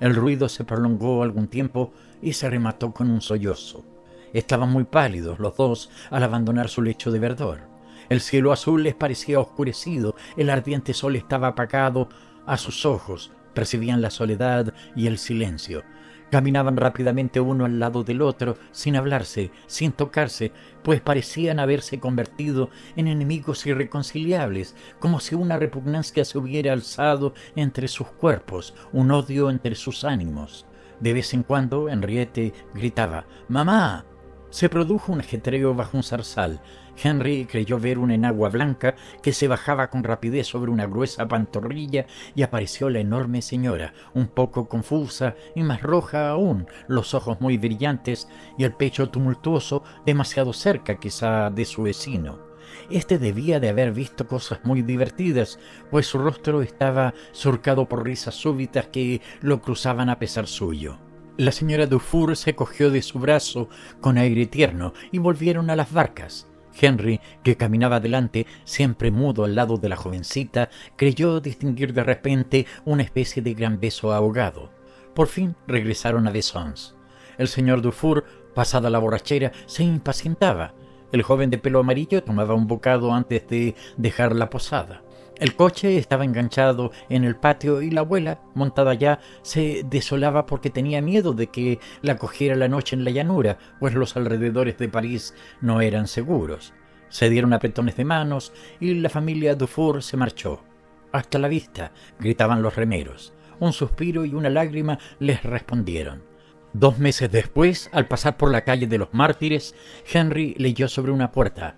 Speaker 1: El ruido se prolongó algún tiempo y se remató con un sollozo. Estaban muy pálidos los dos al abandonar su lecho de verdor. El cielo azul les parecía oscurecido, el ardiente sol estaba apagado a sus ojos, percibían la soledad y el silencio. Caminaban rápidamente uno al lado del otro, sin hablarse, sin tocarse, pues parecían haberse convertido en enemigos irreconciliables, como si una repugnancia se hubiera alzado entre sus cuerpos, un odio entre sus ánimos. De vez en cuando Henriette gritaba «¡Mamá!». Se produjo un ajetreo bajo un zarzal. Henry creyó ver una enagua blanca que se bajaba con rapidez sobre una gruesa pantorrilla, y apareció la enorme señora, un poco confusa y más roja aún, los ojos muy brillantes y el pecho tumultuoso, demasiado cerca quizá de su vecino. Este debía de haber visto cosas muy divertidas, pues su rostro estaba surcado por risas súbitas que lo cruzaban a pesar suyo. La señora Dufour se cogió de su brazo con aire tierno y volvieron a las barcas. Henry, que caminaba delante, siempre mudo al lado de la jovencita, creyó distinguir de repente una especie de gran beso ahogado. Por fin regresaron a Bezons. El señor Dufour, pasada la borrachera, se impacientaba. El joven de pelo amarillo tomaba un bocado antes de dejar la posada. El coche estaba enganchado en el patio y la abuela, montada ya, se desolaba porque tenía miedo de que la cogiera la noche en la llanura, pues los alrededores de París no eran seguros. Se dieron apretones de manos y la familia Dufour se marchó. «Hasta la vista», gritaban los remeros. Un suspiro y una lágrima les respondieron. 2 meses después, al pasar por la calle de los Mártires, Henry leyó sobre una puerta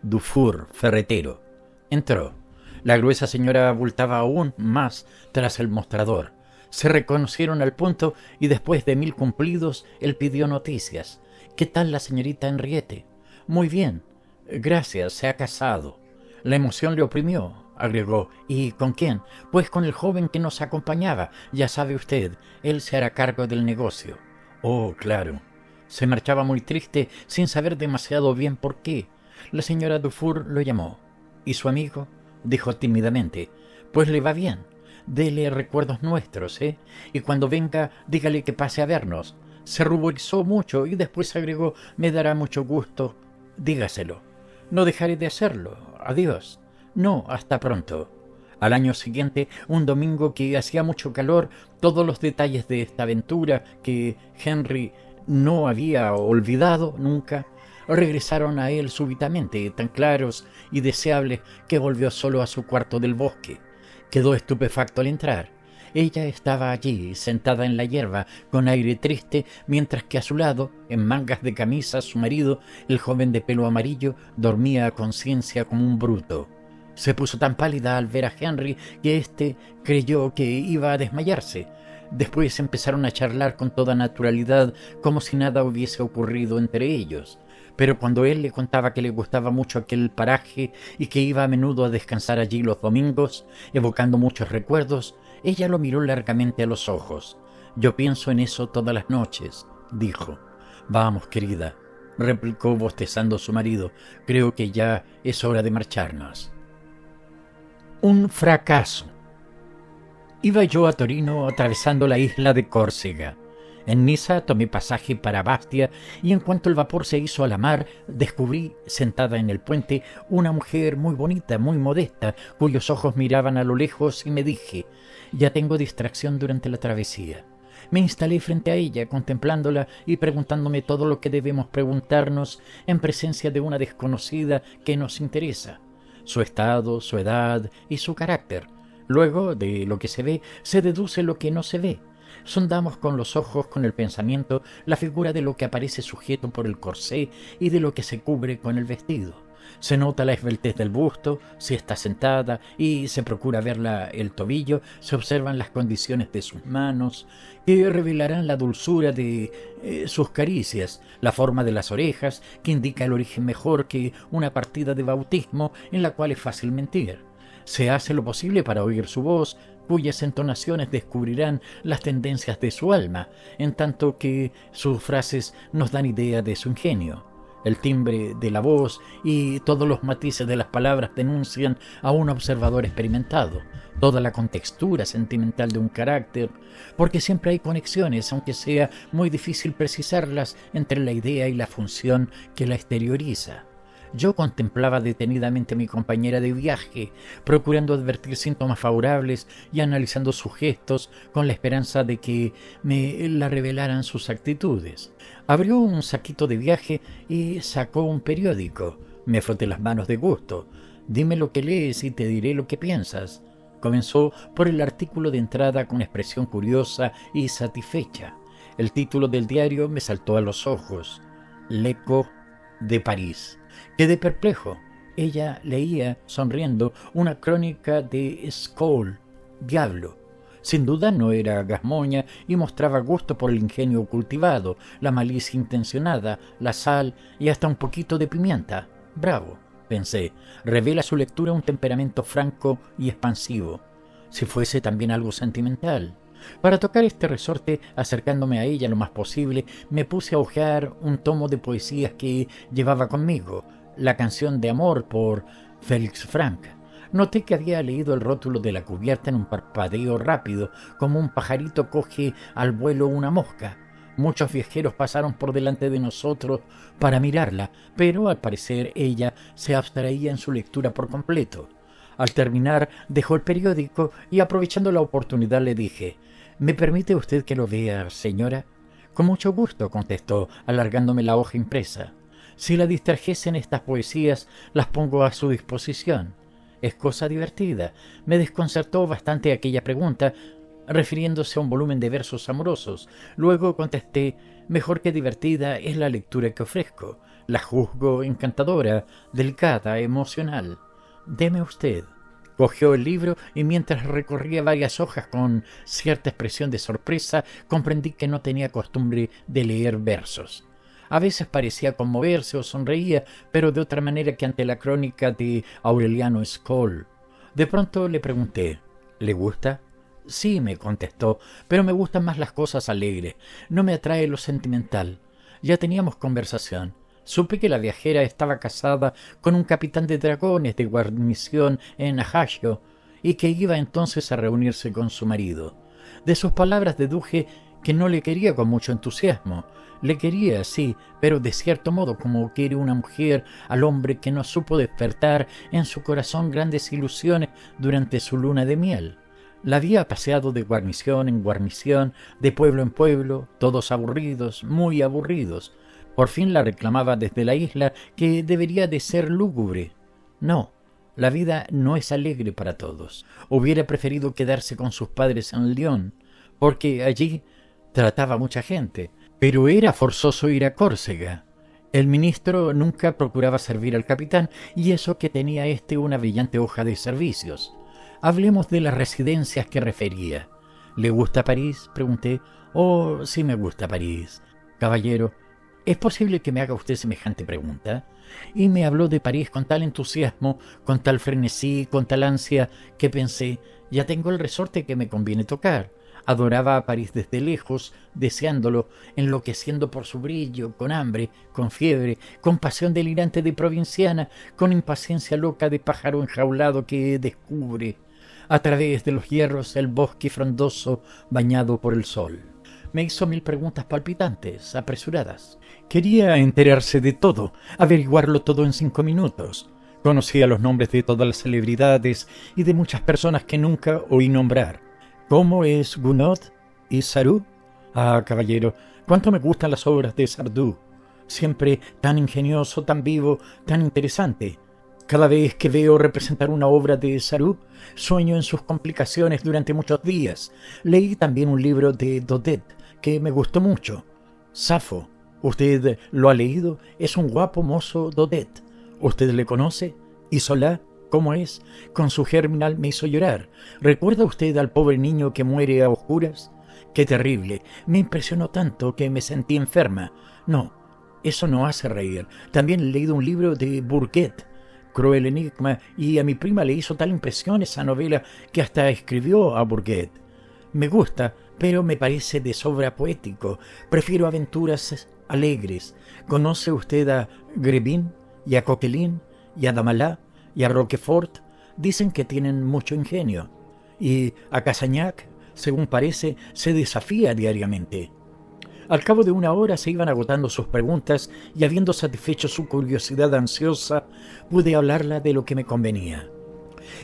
Speaker 1: «Dufour, ferretero». Entró. La gruesa señora abultaba aún más tras el mostrador. Se reconocieron al punto y después de 1000 cumplidos, él pidió noticias. «¿Qué tal la señorita Henriette?» «Muy bien. Gracias, se ha casado». La emoción le oprimió, agregó. «¿Y con quién?» «Pues con el joven que nos acompañaba. Ya sabe usted, él se hará cargo del negocio». «Oh, claro». Se marchaba muy triste, sin saber demasiado bien por qué. La señora Dufour lo llamó. «¿Y su amigo?», dijo tímidamente. «Pues le va bien. Dele recuerdos nuestros, y cuando venga, dígale que pase a vernos». Se ruborizó mucho y después agregó: «Me dará mucho gusto». «Dígaselo». «No dejaré de hacerlo. Adiós». «No, hasta pronto». Al año siguiente, un domingo que hacía mucho calor, todos los detalles de esta aventura que Henry no había olvidado nunca regresaron a él súbitamente, tan claros y deseables que volvió solo a su cuarto del bosque. Quedó estupefacto al entrar. Ella estaba allí, sentada en la hierba, con aire triste, mientras que a su lado, en mangas de camisa, su marido, el joven de pelo amarillo, dormía a conciencia como un bruto. Se puso tan pálida al ver a Henry que éste creyó que iba a desmayarse. Después empezaron a charlar con toda naturalidad, como si nada hubiese ocurrido entre ellos. Pero cuando él le contaba que le gustaba mucho aquel paraje y que iba a menudo a descansar allí los domingos, evocando muchos recuerdos, ella lo miró largamente a los ojos. «Yo pienso en eso todas las noches», dijo. Vamos, querida, replicó bostezando su marido. Creo que ya es hora de marcharnos. Un fracaso. Iba yo a Torino atravesando la isla de Córcega. En Niza tomé pasaje para Bastia y en cuanto el vapor se hizo a la mar, descubrí, sentada en el puente, una mujer muy bonita, muy modesta, cuyos ojos miraban a lo lejos y me dije, ya tengo distracción durante la travesía. Me instalé frente a ella, contemplándola y preguntándome todo lo que debemos preguntarnos en presencia de una desconocida que nos interesa. Su estado, su edad y su carácter. Luego, de lo que se ve, se deduce lo que no se ve. Sondamos con los ojos, con el pensamiento, la figura de lo que aparece sujeto por el corsé y de lo que se cubre con el vestido. Se nota la esbeltez del busto, si está sentada y se procura ver el tobillo, se observan las condiciones de sus manos, que revelarán la dulzura de sus caricias, la forma de las orejas, que indica el origen mejor que una partida de bautismo en la cual es fácil mentir. Se hace lo posible para oír su voz, cuyas entonaciones descubrirán las tendencias de su alma, en tanto que sus frases nos dan idea de su ingenio. El timbre de la voz y todos los matices de las palabras denuncian a un observador experimentado, toda la contextura sentimental de un carácter, porque siempre hay conexiones, aunque sea muy difícil precisarlas, entre la idea y la función que la exterioriza. Yo contemplaba detenidamente a mi compañera de viaje, procurando advertir síntomas favorables y analizando sus gestos con la esperanza de que me la revelaran sus actitudes. Abrió un saquito de viaje y sacó un periódico. Me froté las manos de gusto. Dime lo que lees y te diré lo que piensas. Comenzó por el artículo de entrada con expresión curiosa y satisfecha. El título del diario me saltó a los ojos. L'Echo de París. Quedé perplejo. Ella leía, sonriendo, una crónica de Scoul, Diablo. Sin duda no era gazmoña y mostraba gusto por el ingenio cultivado, la malicia intencionada, la sal y hasta un poquito de pimienta. Bravo, pensé, revela su lectura un temperamento franco y expansivo. Si fuese también algo sentimental. Para tocar este resorte, acercándome a ella lo más posible, me puse a hojear un tomo de poesías que llevaba conmigo, La canción de amor por Félix Frank. Noté que había leído el rótulo de la cubierta en un parpadeo rápido, como un pajarito coge al vuelo una mosca. Muchos viajeros pasaron por delante de nosotros para mirarla, pero al parecer ella se abstraía en su lectura por completo. Al terminar, dejó el periódico y, aprovechando la oportunidad, le dije: «¿Me permite usted que lo vea, señora?» «Con mucho gusto», contestó, alargándome la hoja impresa. «Si la distrajesen estas poesías, las pongo a su disposición». «Es cosa divertida». Me desconcertó bastante aquella pregunta, refiriéndose a un volumen de versos amorosos. Luego contesté: «Mejor que divertida es la lectura que ofrezco. La juzgo encantadora, delicada, emocional. Deme usted». Cogió el libro y mientras recorría varias hojas con cierta expresión de sorpresa, comprendí que no tenía costumbre de leer versos. A veces parecía conmoverse o sonreía, pero de otra manera que ante la crónica de Aureliano Scoul. De pronto le pregunté: «¿Le gusta?» «Sí», me contestó, «pero me gustan más las cosas alegres. No me atrae lo sentimental». Ya teníamos conversación. Supe que la viajera estaba casada con un capitán de dragones de guarnición en Ajaccio y que iba entonces a reunirse con su marido. De sus palabras deduje que no le quería con mucho entusiasmo. Le quería, sí, pero de cierto modo como quiere una mujer al hombre que no supo despertar en su corazón grandes ilusiones durante su luna de miel. La había paseado de guarnición en guarnición, de pueblo en pueblo, todos aburridos, muy aburridos. Por fin la reclamaba desde la isla, que debería de ser lúgubre. No, la vida no es alegre para todos. Hubiera preferido quedarse con sus padres en Lyon, porque allí trataba mucha gente, pero era forzoso ir a Córcega. El ministro nunca procuraba servir al capitán, y eso que tenía una brillante hoja de servicios. Hablemos de las residencias que refería. ¿Le gusta París?, pregunté. «Oh, sí me gusta París». «Caballero, ¿es posible que me haga usted semejante pregunta?» Y me habló de París con tal entusiasmo, con tal frenesí, con tal ansia, que pensé: ya tengo el resorte que me conviene tocar. Adoraba a París desde lejos, deseándolo, enloqueciendo por su brillo, con hambre, con fiebre, con pasión delirante de provinciana, con impaciencia loca de pájaro enjaulado que descubre, a través de los hierros, el bosque frondoso bañado por el sol. Me hizo 1000 preguntas palpitantes, apresuradas. Quería enterarse de todo, averiguarlo todo en 5 minutos. Conocía los nombres de todas las celebridades y de muchas personas que nunca oí nombrar. ¿Cómo es Gounod y Sardou? Ah, caballero, cuánto me gustan las obras de Sardou. Siempre tan ingenioso, tan vivo, tan interesante. Cada vez que veo representar una obra de Sardou, sueño en sus complicaciones durante muchos días. Leí también un libro de Daudet que me gustó mucho. Safo. ¿Usted lo ha leído? Es un guapo mozo Daudet. ¿Usted le conoce? ¿Y Solá? ¿Cómo es? Con su Germinal me hizo llorar. ¿Recuerda usted al pobre niño que muere a oscuras? ¡Qué terrible! Me impresionó tanto que me sentí enferma. No, eso no hace reír. También he leído un libro de Bourget, Cruel Enigma, y a mi prima le hizo tal impresión esa novela que hasta escribió a Bourget. Me gusta, pero me parece de sobra poético. Prefiero aventuras alegres. ¿Conoce usted a Grebin y a Coquelin y a Damalá y a Roquefort? Dicen que tienen mucho ingenio. Y a Casagnac, según parece, se desafía diariamente. Al cabo de 1 hora se iban agotando sus preguntas y, habiendo satisfecho su curiosidad ansiosa, pude hablarla de lo que me convenía.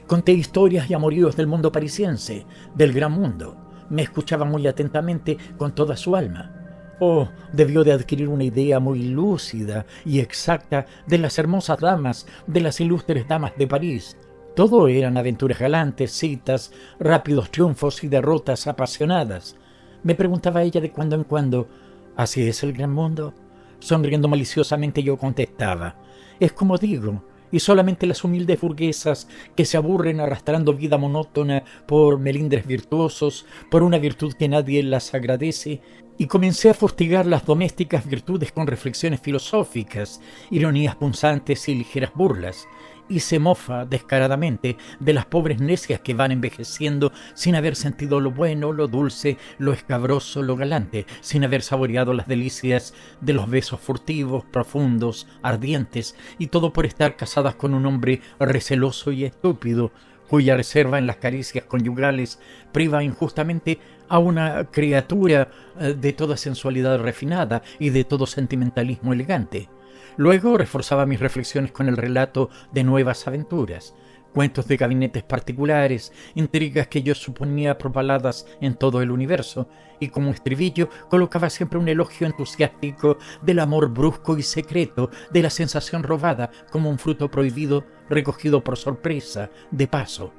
Speaker 1: Conté historias y amoríos del mundo parisiense, del gran mundo. Me escuchaba muy atentamente con toda su alma. Oh, debió de adquirir una idea muy lúcida y exacta de las hermosas damas, de las ilustres damas de París. Todo eran aventuras galantes, citas, rápidos triunfos y derrotas apasionadas. Me preguntaba ella de cuando en cuando, ¿así es el gran mundo? Sonriendo maliciosamente yo contestaba, es como digo, y solamente las humildes burguesas que se aburren arrastrando vida monótona por melindres virtuosos, por una virtud que nadie las agradece, y comencé a fustigar las domésticas virtudes con reflexiones filosóficas, ironías punzantes y ligeras burlas, y se mofa descaradamente de las pobres necias que van envejeciendo sin haber sentido lo bueno, lo dulce, lo escabroso, lo galante, sin haber saboreado las delicias de los besos furtivos, profundos, ardientes, y todo por estar casadas con un hombre receloso y estúpido, cuya reserva en las caricias conyugales priva injustamente a una criatura de toda sensualidad refinada y de todo sentimentalismo elegante. Luego reforzaba mis reflexiones con el relato de nuevas aventuras, cuentos de gabinetes particulares, intrigas que yo suponía propaladas en todo el universo, y como estribillo colocaba siempre un elogio entusiástico del amor brusco y secreto, de la sensación robada como un fruto prohibido recogido por sorpresa, de paso.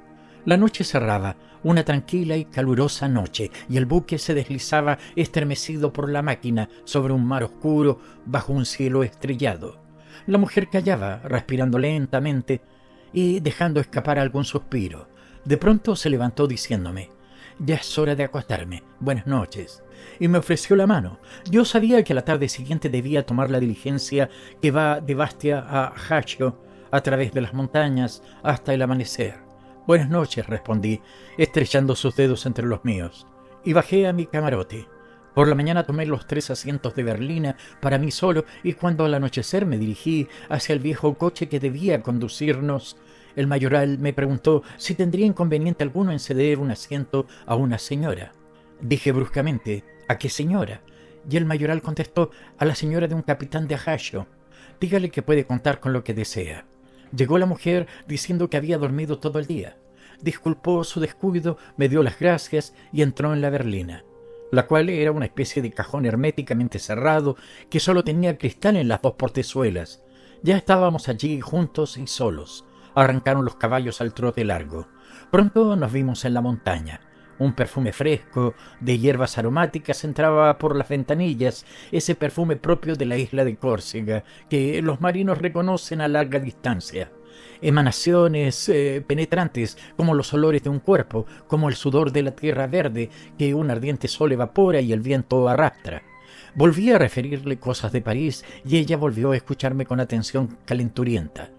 Speaker 1: La noche cerraba, una tranquila y calurosa noche, y el buque se deslizaba estremecido por la máquina sobre un mar oscuro bajo un cielo estrellado. La mujer callaba, respirando lentamente y dejando escapar algún suspiro. De pronto se levantó diciéndome, «Ya es hora de acostarme. Buenas noches», y me ofreció la mano. Yo sabía que la tarde siguiente debía tomar la diligencia que va de Bastia a Ajaccio, a través de las montañas, hasta el amanecer. «Buenas noches», respondí, estrechando sus dedos entre los míos, y bajé a mi camarote. Por la mañana tomé los 3 asientos de berlina para mí solo, y cuando al anochecer me dirigí hacia el viejo coche que debía conducirnos, el mayoral me preguntó si tendría inconveniente alguno en ceder un asiento a una señora. Dije bruscamente, «¿A qué señora?», y el mayoral contestó, «A la señora de un capitán de Ajaccio. Dígale que puede contar con lo que desea». Llegó la mujer diciendo que había dormido todo el día. Disculpó su descuido, me dio las gracias y entró en la berlina, la cual era una especie de cajón herméticamente cerrado que solo tenía cristal en las 2 portezuelas. Ya estábamos allí juntos y solos. Arrancaron los caballos al trote largo. Pronto nos vimos en la montaña. Un perfume fresco de hierbas aromáticas entraba por las ventanillas, ese perfume propio de la isla de Córcega, que los marinos reconocen a larga distancia. Emanaciones penetrantes, como los olores de un cuerpo, como el sudor de la tierra verde que un ardiente sol evapora y el viento arrastra. Volví a referirle cosas de París y ella volvió a escucharme con atención calenturienta.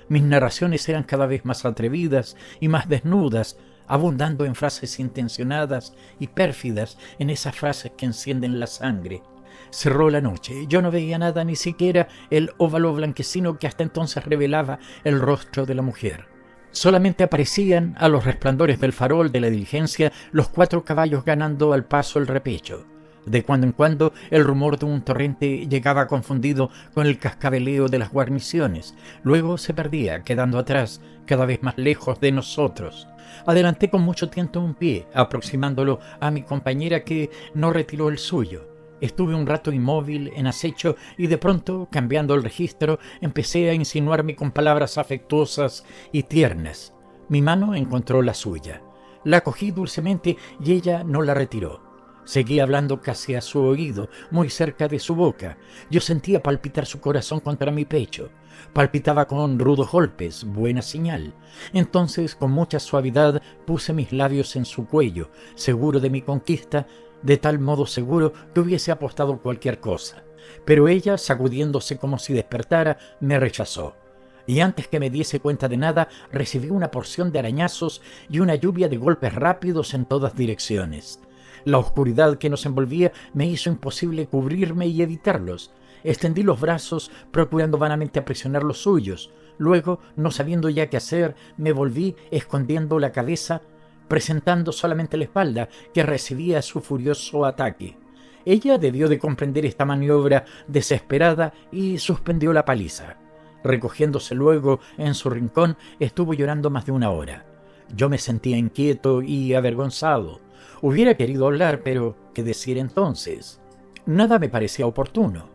Speaker 1: Mis narraciones eran cada vez más atrevidas y más desnudas, abundando en frases intencionadas y pérfidas, en esas frases que encienden la sangre. Cerró la noche. Yo no veía nada, ni siquiera el óvalo blanquecino que hasta entonces revelaba el rostro de la mujer. Solamente aparecían a los resplandores del farol de la diligencia los 4 caballos ganando al paso el repecho. De cuando en cuando el rumor de un torrente llegaba confundido con el cascabeleo de las guarniciones. Luego se perdía, quedando atrás, cada vez más lejos de nosotros. Adelanté con mucho tiento un pie, aproximándolo a mi compañera, que no retiró el suyo. Estuve un rato inmóvil, en acecho, y de pronto, cambiando el registro, empecé a insinuarme con palabras afectuosas y tiernas. Mi mano encontró la suya. La cogí dulcemente y ella no la retiró. Seguí hablando casi a su oído, muy cerca de su boca. Yo sentía palpitar su corazón contra mi pecho. Palpitaba con rudos golpes, buena señal. Entonces, con mucha suavidad, puse mis labios en su cuello, seguro de mi conquista, de tal modo seguro que hubiese apostado cualquier cosa. Pero ella, sacudiéndose como si despertara, me rechazó. Y antes que me diese cuenta de nada, recibí una porción de arañazos y una lluvia de golpes rápidos en todas direcciones. La oscuridad que nos envolvía me hizo imposible cubrirme y evitarlos. Extendí los brazos, procurando vanamente aprisionar los suyos. Luego, no sabiendo ya qué hacer, me volví escondiendo la cabeza, presentando solamente la espalda, que recibía su furioso ataque. Ella debió de comprender esta maniobra desesperada y suspendió la paliza. Recogiéndose luego en su rincón, estuvo llorando más de 1 hora. Yo me sentía inquieto y avergonzado. Hubiera querido hablar, pero ¿qué decir entonces? Nada me parecía oportuno.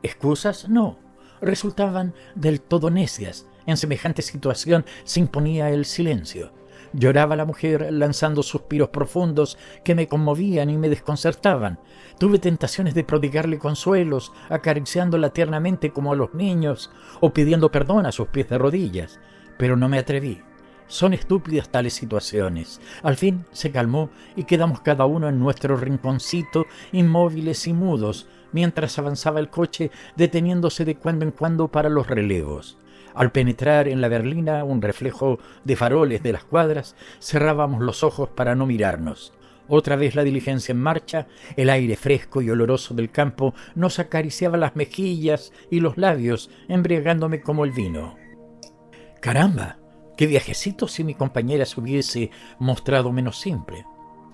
Speaker 1: Excusas, no. Resultaban del todo necias. En semejante situación se imponía el silencio. Lloraba la mujer, lanzando suspiros profundos que me conmovían y me desconcertaban. Tuve tentaciones de prodigarle consuelos, acariciándola tiernamente como a los niños, o pidiendo perdón a sus pies de rodillas, pero no me atreví. Son estúpidas tales situaciones. Al fin se calmó y quedamos cada uno en nuestro rinconcito, inmóviles y mudos, mientras avanzaba el coche, deteniéndose de cuando en cuando para los relevos. Al penetrar en la berlina, un reflejo de faroles de las cuadras, cerrábamos los ojos para no mirarnos. Otra vez la diligencia en marcha, el aire fresco y oloroso del campo nos acariciaba las mejillas y los labios, embriagándome como el vino. ¡Caramba! ¡Qué viajecito si mi compañera se hubiese mostrado menos simple!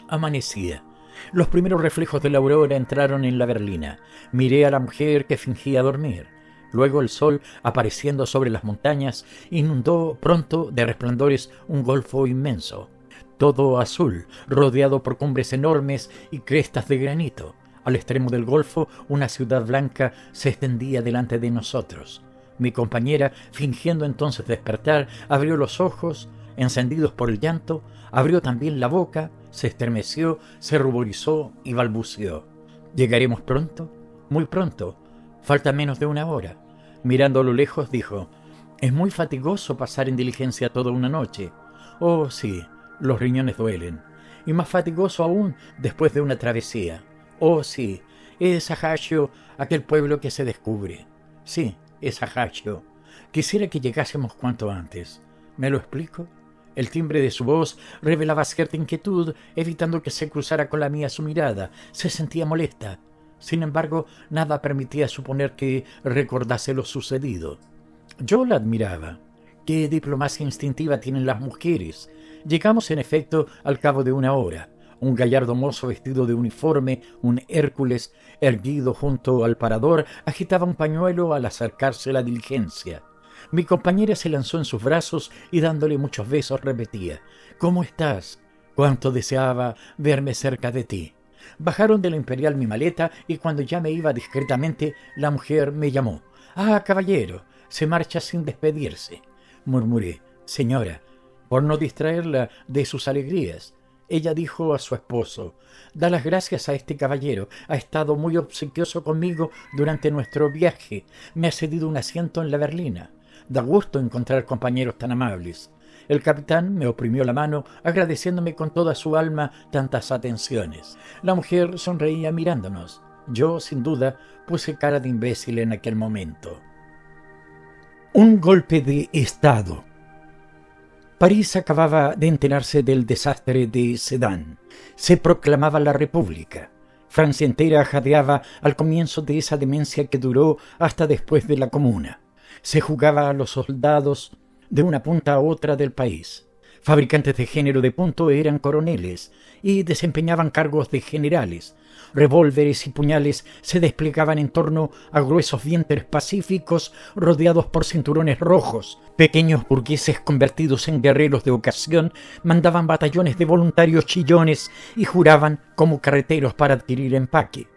Speaker 1: Amanecía. Los primeros reflejos de la aurora entraron en la berlina. Miré a la mujer que fingía dormir. Luego el sol, apareciendo sobre las montañas, inundó pronto de resplandores un golfo inmenso. Todo azul, rodeado por cumbres enormes y crestas de granito. Al extremo del golfo, una ciudad blanca se extendía delante de nosotros. Mi compañera, fingiendo entonces despertar, abrió los ojos, encendidos por el llanto, abrió también la boca, se estremeció, se ruborizó y balbuceó. ¿Llegaremos pronto? Muy pronto. Falta menos de 1 hora. Mirando a lo lejos, dijo: «Es muy fatigoso pasar en diligencia toda una noche». «Oh, sí, los riñones duelen. Y más fatigoso aún después de una travesía». «Oh, sí, es Ajaccio, aquel pueblo que se descubre». «Sí, es Ajaccio. Quisiera que llegásemos cuanto antes». «¿Me lo explico?» El timbre de su voz revelaba cierta inquietud, evitando que se cruzara con la mía su mirada. Se sentía molesta. Sin embargo, nada permitía suponer que recordase lo sucedido. Yo la admiraba. Qué diplomacia instintiva tienen las mujeres. Llegamos, en efecto, al cabo de 1 hora. Un gallardo mozo vestido de uniforme, un Hércules, erguido junto al parador, agitaba un pañuelo al acercarse la diligencia. Mi compañera se lanzó en sus brazos y, dándole muchos besos, repetía: «¿Cómo estás? Cuánto deseaba verme cerca de ti». Bajaron de la Imperial mi maleta y cuando ya me iba discretamente, la mujer me llamó. «Ah, caballero, se marcha sin despedirse». Murmuré: «Señora», por no distraerla de sus alegrías. Ella dijo a su esposo: «Da las gracias a este caballero, ha estado muy obsequioso conmigo durante nuestro viaje, me ha cedido un asiento en la berlina. Da gusto encontrar compañeros tan amables». El capitán me oprimió la mano, agradeciéndome con toda su alma tantas atenciones. La mujer sonreía mirándonos. Yo, sin duda, puse cara de imbécil en aquel momento. Un golpe de estado. París acababa de enterarse del desastre de Sedan. Se proclamaba la República. Francia entera jadeaba al comienzo de esa demencia que duró hasta después de la Comuna. Se jugaba a los soldados de una punta a otra del país. Fabricantes de género de punto eran coroneles y desempeñaban cargos de generales. Revólveres y puñales se desplegaban en torno a gruesos vientres pacíficos rodeados por cinturones rojos. Pequeños burgueses convertidos en guerreros de ocasión mandaban batallones de voluntarios chillones y juraban como carreteros para adquirir empaque.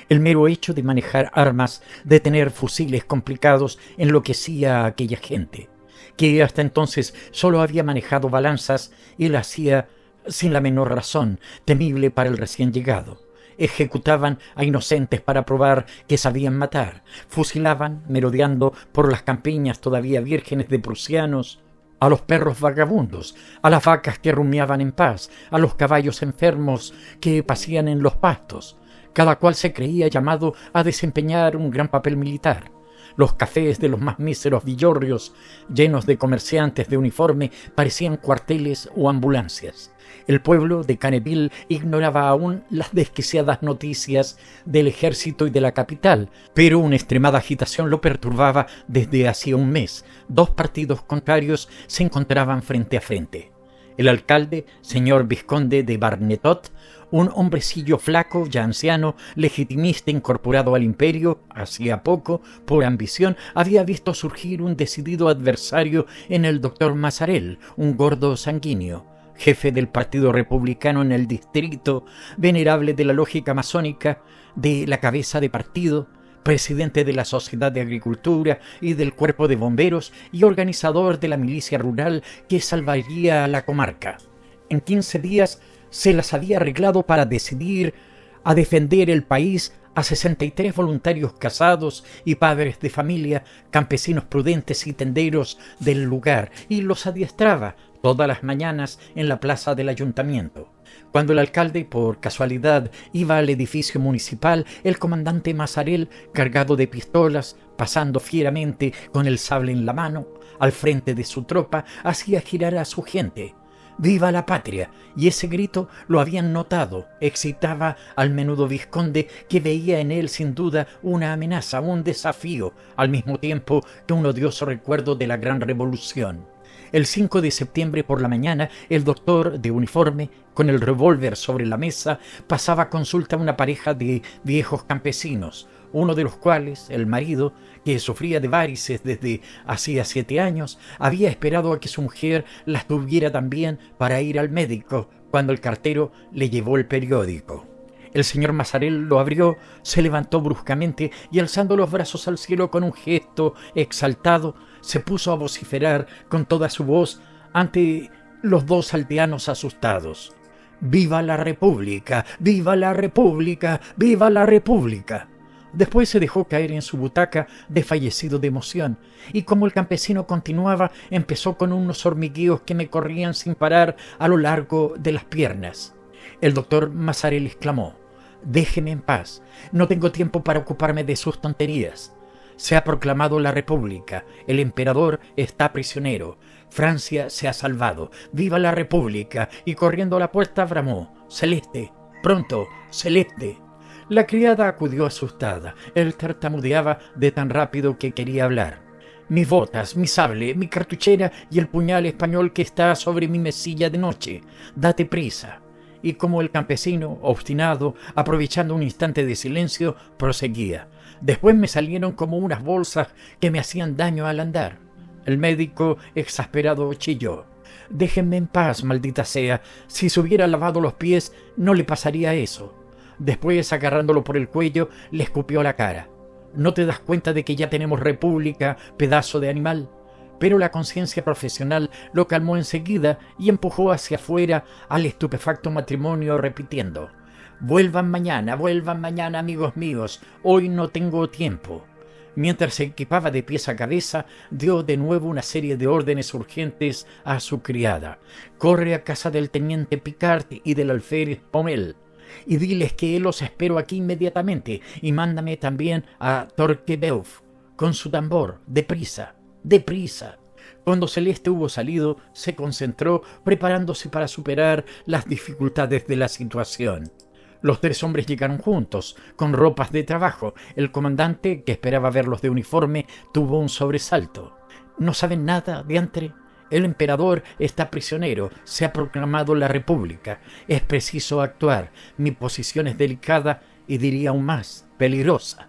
Speaker 1: El mero hecho de manejar armas, de tener fusiles complicados, enloquecía a aquella gente, que hasta entonces solo había manejado balanzas y la hacía sin la menor razón, temible para el recién llegado. Ejecutaban a inocentes para probar que sabían matar, fusilaban, merodeando por las campiñas todavía vírgenes de prusianos, a los perros vagabundos, a las vacas que rumiaban en paz, a los caballos enfermos que pasían en los pastos. Cada cual se creía llamado a desempeñar un gran papel militar. Los cafés de los más míseros villorrios, llenos de comerciantes de uniforme, parecían cuarteles o ambulancias. El pueblo de Caneville ignoraba aún las desquiciadas noticias del ejército y de la capital, pero una extremada agitación lo perturbaba desde hacía un mes. Dos partidos contrarios se encontraban frente a frente. El alcalde, señor vizconde de Barnetot, un hombrecillo flaco, ya anciano, legitimista incorporado al imperio, hacía poco, por ambición, había visto surgir un decidido adversario en el doctor Mazarel, un gordo sanguíneo, jefe del Partido Republicano en el distrito, venerable de la lógica masónica, de la cabeza de partido, presidente de la Sociedad de Agricultura y del Cuerpo de Bomberos y organizador de la milicia rural que salvaría a la comarca. En 15 días se las había arreglado para decidir a defender el país a 63 voluntarios casados y padres de familia, campesinos prudentes y tenderos del lugar, y los adiestraba todas las mañanas en la plaza del ayuntamiento. Cuando el alcalde, por casualidad, iba al edificio municipal, el comandante Mazarel, cargado de pistolas, pasando fieramente con el sable en la mano, al frente de su tropa, hacía girar a su gente. ¡Viva la patria! Y ese grito lo habían notado, excitaba al menudo vizconde, que veía en él sin duda una amenaza, un desafío, al mismo tiempo que un odioso recuerdo de la gran revolución. El 5 de septiembre por la mañana, el doctor de uniforme, con el revólver sobre la mesa, pasaba consulta a una pareja de viejos campesinos, uno de los cuales, el marido, que sufría de varices desde hacía 7 años, había esperado a que su mujer las tuviera también para ir al médico, cuando el cartero le llevó el periódico. El señor Mazarel lo abrió, se levantó bruscamente y, alzando los brazos al cielo con un gesto exaltado, se puso a vociferar con toda su voz ante los dos aldeanos asustados. ¡Viva la República! ¡Viva la República! ¡Viva la República! Después se dejó caer en su butaca desfallecido de emoción, y como el campesino continuaba, empezó con unos hormigueos que me corrían sin parar a lo largo de las piernas. El doctor Mazarel exclamó: «Déjeme en paz, no tengo tiempo para ocuparme de sus tonterías. Se ha proclamado la República, el emperador está prisionero, Francia se ha salvado, ¡viva la República!». Y corriendo a la puerta bramó: «Celeste, pronto, Celeste». La criada acudió asustada. Él tartamudeaba de tan rápido que quería hablar. «Mis botas, mi sable, mi cartuchera y el puñal español que está sobre mi mesilla de noche. Date prisa». Y como el campesino, obstinado, aprovechando un instante de silencio, proseguía: «Después me salieron como unas bolsas que me hacían daño al andar». El médico, exasperado, chilló: «Déjenme en paz, maldita sea. Si se hubiera lavado los pies, no le pasaría eso». Después, agarrándolo por el cuello, le escupió a la cara: «¿No te das cuenta de que ya tenemos república, pedazo de animal?». Pero la conciencia profesional lo calmó enseguida y empujó hacia afuera al estupefacto matrimonio, repitiendo: vuelvan mañana, amigos míos, hoy no tengo tiempo». Mientras se equipaba de pies a cabeza, dio de nuevo una serie de órdenes urgentes a su criada: «Corre a casa del teniente Picard y del alférez Pommel, y diles que los espero aquí inmediatamente, y mándame también a Torquebeuf con su tambor, deprisa, deprisa». Cuando Celeste hubo salido, se concentró preparándose para superar las dificultades de la situación. Los 3 hombres llegaron juntos, con ropas de trabajo. El comandante, que esperaba verlos de uniforme, tuvo un sobresalto. ¿No saben nada, diantre? El emperador está prisionero, se ha proclamado la república. Es preciso actuar. Mi posición es delicada y diría aún más, peligrosa.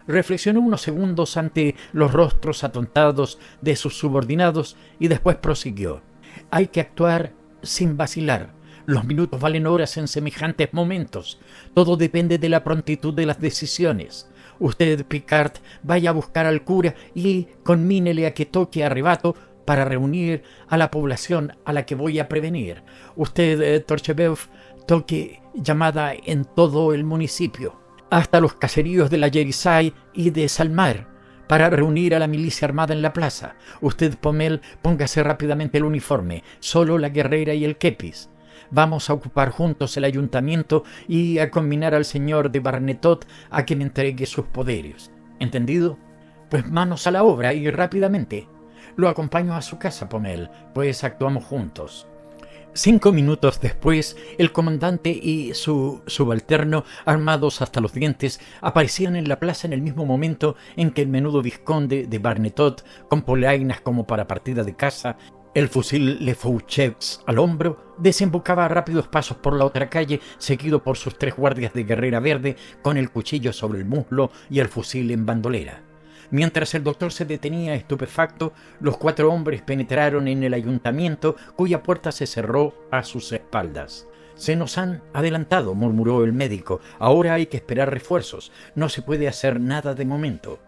Speaker 1: Reflexionó unos segundos ante los rostros atontados de sus subordinados y después prosiguió. Hay que actuar sin vacilar. Los minutos valen horas en semejantes momentos. Todo depende de la prontitud de las decisiones. Usted, Picard, vaya a buscar al cura y conmínele a que toque a rebato para reunir a la población a la que voy a prevenir. Usted, Torchebeuf, toque llamada en todo el municipio, hasta los caseríos de la Yerisay y de Salmar, para reunir a la milicia armada en la plaza. Usted, Pommel, póngase rápidamente el uniforme, solo la guerrera y el kepis. Vamos a ocupar juntos el ayuntamiento y a combinar al señor de Barnetot a que me entregue sus poderes. ¿Entendido? Pues manos a la obra y rápidamente. Lo acompaño a su casa, Pommel, pues actuamos juntos. 5 minutos después, el comandante y su subalterno, armados hasta los dientes, aparecían en la plaza en el mismo momento en que el menudo vizconde de Barnetot, con polainas como para partida de caza, el fusil Le Foucheux al hombro, desembocaba a rápidos pasos por la otra calle, seguido por sus 3 guardias de guerrera verde, con el cuchillo sobre el muslo y el fusil en bandolera. Mientras el doctor se detenía estupefacto, los 4 hombres penetraron en el ayuntamiento, cuya puerta se cerró a sus espaldas. «Se nos han adelantado», murmuró el médico. «Ahora hay que esperar refuerzos. No se puede hacer nada de momento».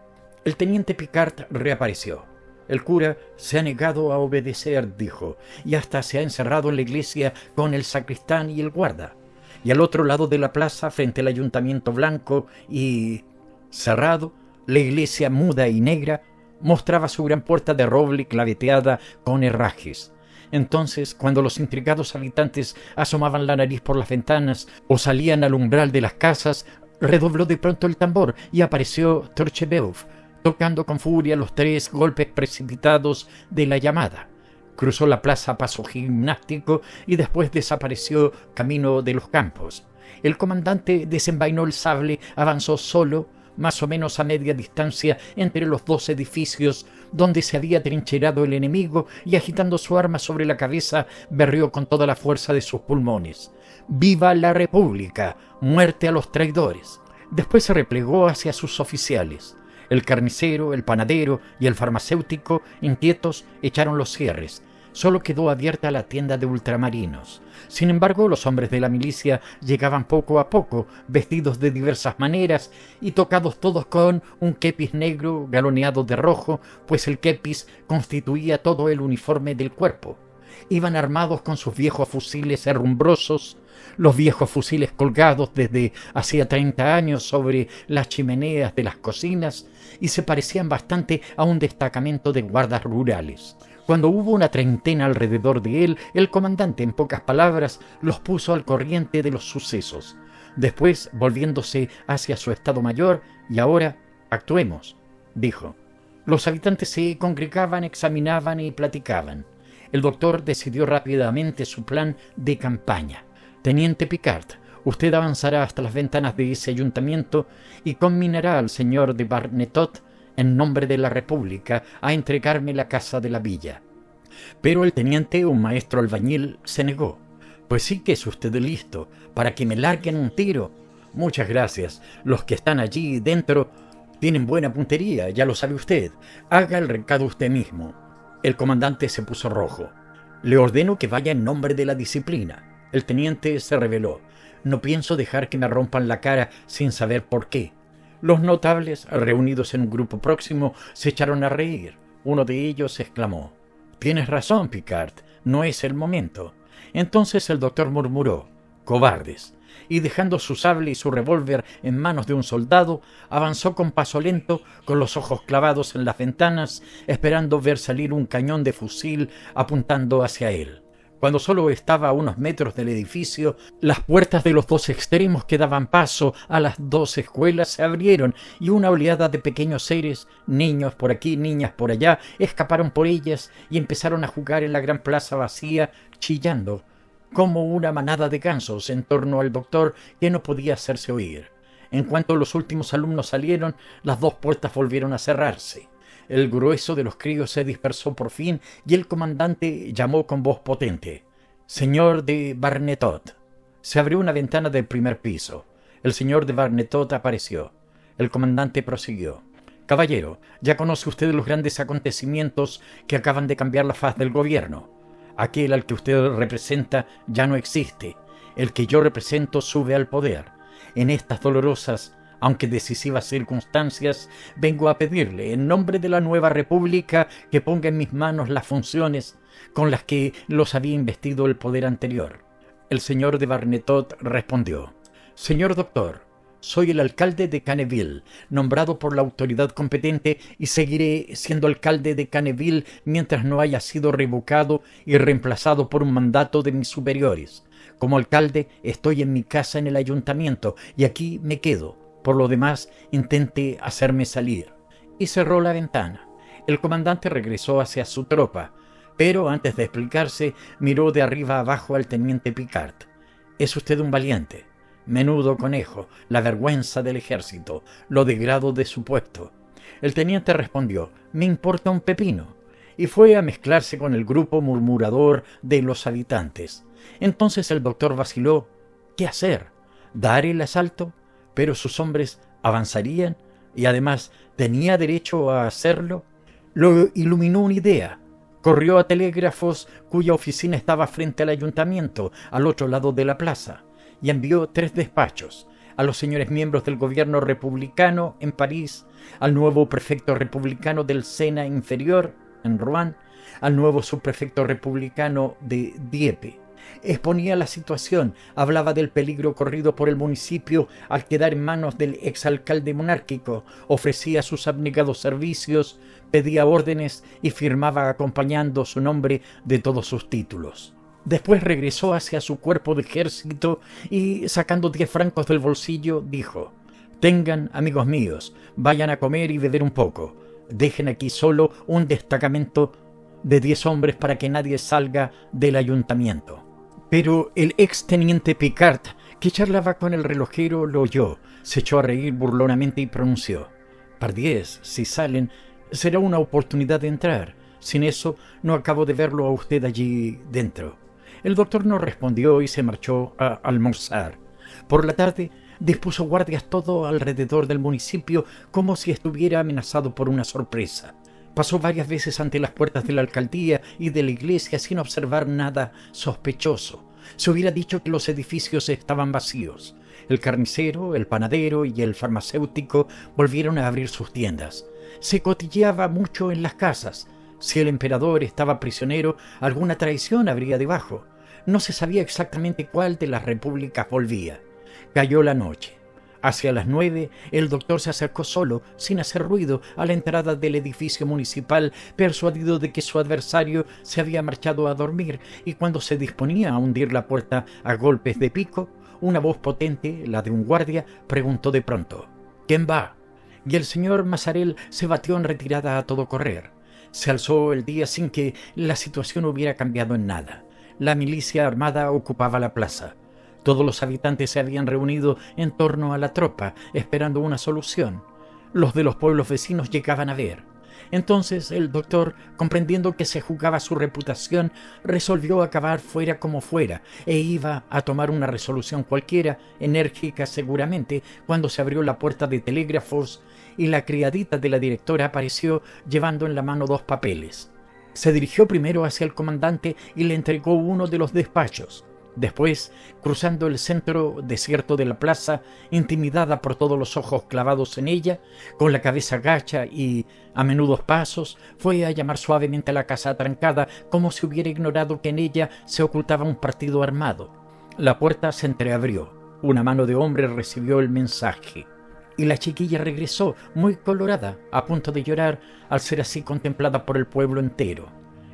Speaker 1: El teniente Picard reapareció. «El cura se ha negado a obedecer», dijo, «y hasta se ha encerrado en la iglesia con el sacristán y el guarda. Y al otro lado de la plaza, frente al ayuntamiento blanco y cerrado, la iglesia muda y negra mostraba su gran puerta de roble claveteada con herrajes. Entonces, cuando los intrigados habitantes asomaban la nariz por las ventanas o salían al umbral de las casas, redobló de pronto el tambor y apareció Torchebeuf, tocando con furia los 3 golpes precipitados de la llamada. Cruzó la plaza a paso gimnástico y después desapareció camino de los campos. El comandante desenvainó el sable, avanzó solo, más o menos a media distancia entre los 2 edificios donde se había trincherado el enemigo, y agitando su arma sobre la cabeza berreó con toda la fuerza de sus pulmones: «¡Viva la República! ¡Muerte a los traidores!». Después se replegó hacia sus oficiales. El carnicero, el panadero y el farmacéutico, inquietos, echaron los cierres. Solo quedó abierta la tienda de ultramarinos. Sin embargo, los hombres de la milicia llegaban poco a poco, vestidos de diversas maneras y tocados todos con un kepis negro galoneado de rojo, pues el kepis constituía todo el uniforme del cuerpo. Iban armados con sus viejos fusiles herrumbrosos, los viejos fusiles colgados desde hacía 30 años sobre las chimeneas de las cocinas, y se parecían bastante a un destacamento de guardas rurales. Cuando hubo una treintena alrededor de él, el comandante, en pocas palabras, los puso al corriente de los sucesos. Después, volviéndose hacia su estado mayor: «Y ahora, actuemos», dijo. Los habitantes se congregaban, examinaban y platicaban. El doctor decidió rápidamente su plan de campaña. «Teniente Picard, usted avanzará hasta las ventanas de ese ayuntamiento y conminará al señor de Barnetot, en nombre de la República, a entregarme la casa de la villa». Pero el teniente, un maestro albañil, se negó. «Pues sí que es usted listo, para que me larguen un tiro». «Muchas gracias. Los que están allí dentro tienen buena puntería, ya lo sabe usted. Haga el recado usted mismo». El comandante se puso rojo. «Le ordeno que vaya en nombre de la disciplina». El teniente se rebeló. «No pienso dejar que me rompan la cara sin saber por qué». Los notables, reunidos en un grupo próximo, se echaron a reír. Uno de ellos exclamó: «Tienes razón, Picard, no es el momento». Entonces el doctor murmuró: «Cobardes», y dejando su sable y su revólver en manos de un soldado, avanzó con paso lento, con los ojos clavados en las ventanas, esperando ver salir un cañón de fusil apuntando hacia él. Cuando solo estaba a unos metros del edificio, las puertas de los dos extremos que daban paso a las dos escuelas se abrieron y una oleada de pequeños seres, niños por aquí, niñas por allá, escaparon por ellas y empezaron a jugar en la gran plaza vacía, chillando, como una manada de gansos en torno al doctor que no podía hacerse oír. En cuanto los últimos alumnos salieron, las dos puertas volvieron a cerrarse. El grueso de los críos se dispersó por fin y el comandante llamó con voz potente: «Señor de Barnetot». Se abrió una ventana del primer piso. El señor de Barnetot apareció. El comandante prosiguió: «Caballero, ya conoce usted los grandes acontecimientos que acaban de cambiar la faz del gobierno. Aquel al que usted representa ya no existe. El que yo represento sube al poder. En estas dolorosas, aunque decisivas circunstancias, vengo a pedirle, en nombre de la nueva república, que ponga en mis manos las funciones con las que los había investido el poder anterior». El señor de Barnetot respondió: «Señor doctor, soy el alcalde de Canneville, nombrado por la autoridad competente, y seguiré siendo alcalde de Canneville mientras no haya sido revocado y reemplazado por un mandato de mis superiores. Como alcalde estoy en mi casa en el ayuntamiento y aquí me quedo. Por lo demás, intente hacerme salir». Y cerró la ventana. El comandante regresó hacia su tropa, pero antes de explicarse, miró de arriba abajo al teniente Picard. «Es usted un valiente. Menudo conejo, la vergüenza del ejército, lo degrado de su puesto». El teniente respondió: «Me importa un pepino», y fue a mezclarse con el grupo murmurador de los habitantes. Entonces el doctor vaciló. ¿Qué hacer? ¿Dar el asalto? Pero sus hombres avanzarían y además tenía derecho a hacerlo. Lo iluminó una idea. Corrió a Telégrafos, cuya oficina estaba frente al ayuntamiento, al otro lado de la plaza, y envió 3 despachos: a los señores miembros del gobierno republicano en París, al nuevo prefecto republicano del Sena Inferior en Rouen, al nuevo subprefecto republicano de Dieppe. Exponía la situación, hablaba del peligro corrido por el municipio al quedar en manos del exalcalde monárquico, ofrecía sus abnegados servicios, pedía órdenes y firmaba acompañando su nombre de todos sus títulos. Después regresó hacia su cuerpo de ejército y, sacando 10 francos del bolsillo, dijo: «Tengan, amigos míos, vayan a comer y beber un poco. Dejen aquí solo un destacamento de 10 hombres para que nadie salga del ayuntamiento». Pero el exteniente Picard, que charlaba con el relojero, lo oyó, se echó a reír burlonamente y pronunció: «Pardiez, si salen, será una oportunidad de entrar. Sin eso, no acabo de verlo a usted allí dentro». El doctor no respondió y se marchó a almorzar. Por la tarde dispuso guardias todo alrededor del municipio, como si estuviera amenazado por una sorpresa. Pasó varias veces ante las puertas de la alcaldía y de la iglesia sin observar nada sospechoso. Se hubiera dicho que los edificios estaban vacíos. El carnicero, el panadero y el farmacéutico volvieron a abrir sus tiendas. Se cotilleaba mucho en las casas. Si el emperador estaba prisionero, alguna traición habría debajo. No se sabía exactamente cuál de las repúblicas volvía. Cayó la noche. Hacia las 9, el doctor se acercó solo, sin hacer ruido, a la entrada del edificio municipal, persuadido de que su adversario se había marchado a dormir, y cuando se disponía a hundir la puerta a golpes de pico, una voz potente, la de un guardia, preguntó de pronto: «¿Quién va?». Y el señor Mazarel se batió en retirada a todo correr. Se alzó el día sin que la situación hubiera cambiado en nada. La milicia armada ocupaba la plaza. Todos los habitantes se habían reunido en torno a la tropa, esperando una solución. Los de los pueblos vecinos llegaban a ver. Entonces el doctor, comprendiendo que se jugaba su reputación, resolvió acabar fuera como fuera, e iba a tomar una resolución cualquiera, enérgica seguramente, cuando se abrió la puerta de Telégrafos y la criadita de la directora apareció llevando en la mano 2 papeles. Se dirigió primero hacia el comandante y le entregó uno de los despachos. Después, cruzando el centro desierto de la plaza, intimidada por todos los ojos clavados en ella, con la cabeza gacha y a menudos pasos, fue a llamar suavemente a la casa atrancada, como si hubiera ignorado que en ella se ocultaba un partido armado. La puerta se entreabrió. Una mano de hombre recibió el mensaje. Y la chiquilla regresó, muy colorada, a punto de llorar, al ser así contemplada por el pueblo entero.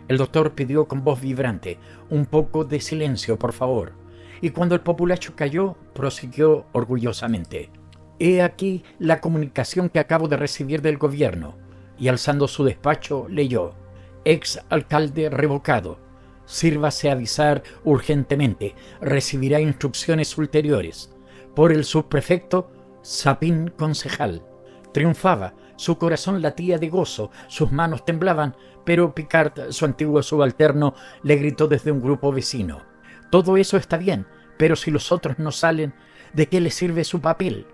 Speaker 1: El doctor pidió con voz vibrante: «Un poco de silencio, por favor». Y cuando el populacho calló, prosiguió orgullosamente: «He aquí la comunicación que acabo de recibir del gobierno». Y alzando su despacho, leyó: «Ex alcalde revocado. Sírvase avisar urgentemente. Recibirá instrucciones ulteriores. Por el subprefecto Sapín concejal». Triunfaba, su corazón latía de gozo, sus manos temblaban, pero Picard, su antiguo subalterno, le gritó desde un grupo vecino: «Todo eso está bien, pero si los otros no salen, ¿de qué le sirve su papel?».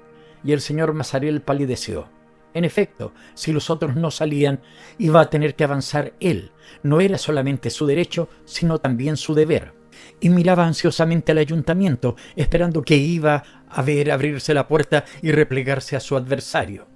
Speaker 1: Y el señor Mazarel palideció. En efecto, si los otros no salían, iba a tener que avanzar él. No era solamente su derecho, sino también su deber. Y miraba ansiosamente al ayuntamiento, esperando que iba a ver abrirse la puerta y replegarse a su adversario.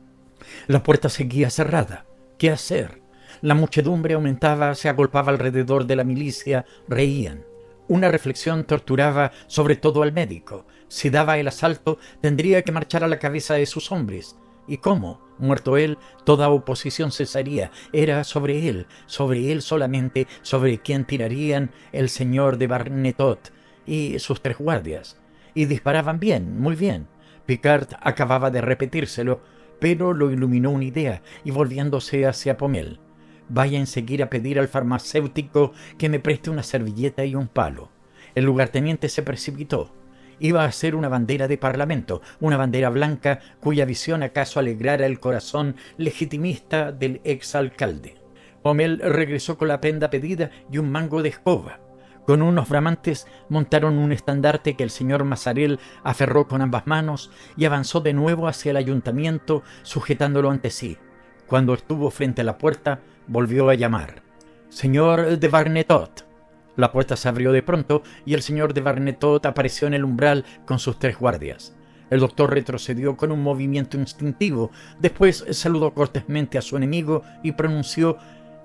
Speaker 1: La puerta seguía cerrada. ¿Qué hacer? La muchedumbre aumentaba, se agolpaba alrededor de la milicia, reían. Una reflexión torturaba sobre todo al médico. Si daba el asalto, tendría que marchar a la cabeza de sus hombres. ¿Y cómo? Muerto él, toda oposición cesaría. Era sobre él solamente, sobre quien tirarían el señor de Barnetot y sus 3 guardias. Y disparaban bien, muy bien. Picard acababa de repetírselo, pero lo iluminó una idea, y volviéndose hacia Pomel: «Vaya enseguida a pedir al farmacéutico que me preste una servilleta y un palo». El lugarteniente se precipitó. Iba a ser una bandera de parlamento, una bandera blanca cuya visión acaso alegrara el corazón legitimista del exalcalde. Pomel regresó con la prenda pedida y un mango de escoba. Con unos bramantes montaron un estandarte que el señor Mazarel aferró con ambas manos y avanzó de nuevo hacia el ayuntamiento, sujetándolo ante sí. Cuando estuvo frente a la puerta, volvió a llamar: «Señor de Barnetot». La puerta se abrió de pronto y el señor de Barnetot apareció en el umbral con sus 3 guardias. El doctor retrocedió con un movimiento instintivo, después saludó cortésmente a su enemigo y pronunció,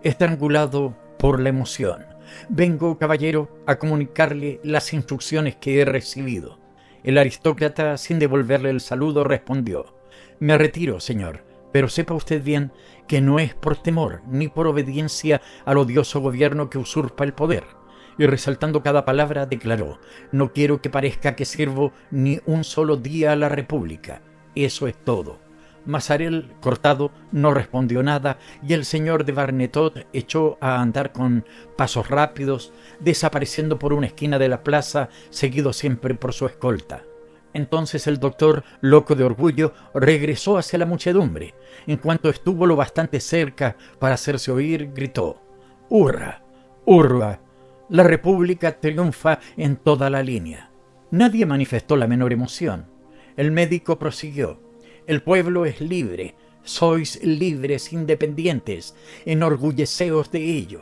Speaker 1: estrangulado por la emoción: «Vengo, caballero, a comunicarle las instrucciones que he recibido». El aristócrata, sin devolverle el saludo, respondió: «Me retiro, señor, pero sepa usted bien que no es por temor ni por obediencia al odioso gobierno que usurpa el poder». Y resaltando cada palabra, declaró: «No quiero que parezca que sirvo ni un solo día a la República. Eso es todo». Mazarel, cortado, no respondió nada, y el señor de Barnetot echó a andar con pasos rápidos, desapareciendo por una esquina de la plaza, seguido siempre por su escolta. Entonces el doctor, loco de orgullo, regresó hacia la muchedumbre. En cuanto estuvo lo bastante cerca para hacerse oír, gritó: «¡Hurra! ¡Hurra! La República triunfa en toda la línea». Nadie manifestó la menor emoción. El médico prosiguió: «El pueblo es libre. Sois libres, independientes. Enorgulleceos de ello».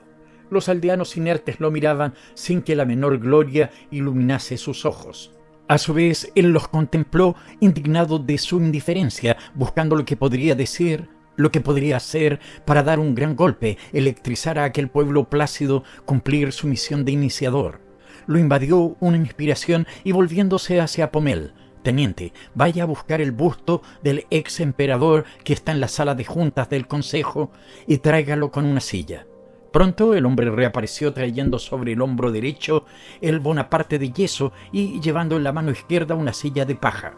Speaker 1: Los aldeanos inertes lo miraban sin que la menor gloria iluminase sus ojos. A su vez, él los contempló, indignado de su indiferencia, buscando lo que podría decir, lo que podría hacer para dar un gran golpe, electrizar a aquel pueblo plácido, cumplir su misión de iniciador. Lo invadió una inspiración y, volviéndose hacia Pomel: «Teniente, vaya a buscar el busto del ex emperador que está en la sala de juntas del consejo y tráigalo con una silla». Pronto el hombre reapareció trayendo sobre el hombro derecho el Bonaparte de yeso y llevando en la mano izquierda una silla de paja.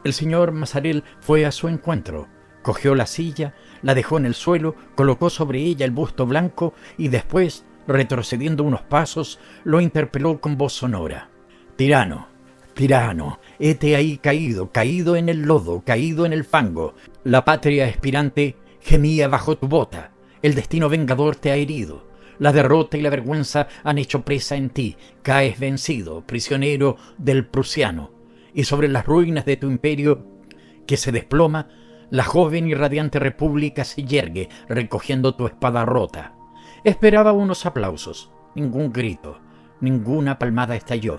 Speaker 1: El señor Mazarel fue a su encuentro. Cogió la silla, la dejó en el suelo, colocó sobre ella el busto blanco y después, retrocediendo unos pasos, lo interpeló con voz sonora: «Tirano, tirano, hete ahí caído, caído en el lodo, caído en el fango. La patria expirante gemía bajo tu bota. El destino vengador te ha herido. La derrota y la vergüenza han hecho presa en ti. Caes vencido, prisionero del prusiano. Y sobre las ruinas de tu imperio, que se desploma, la joven y radiante república se yergue, recogiendo tu espada rota». Esperaba unos aplausos. Ningún grito, ninguna palmada estalló.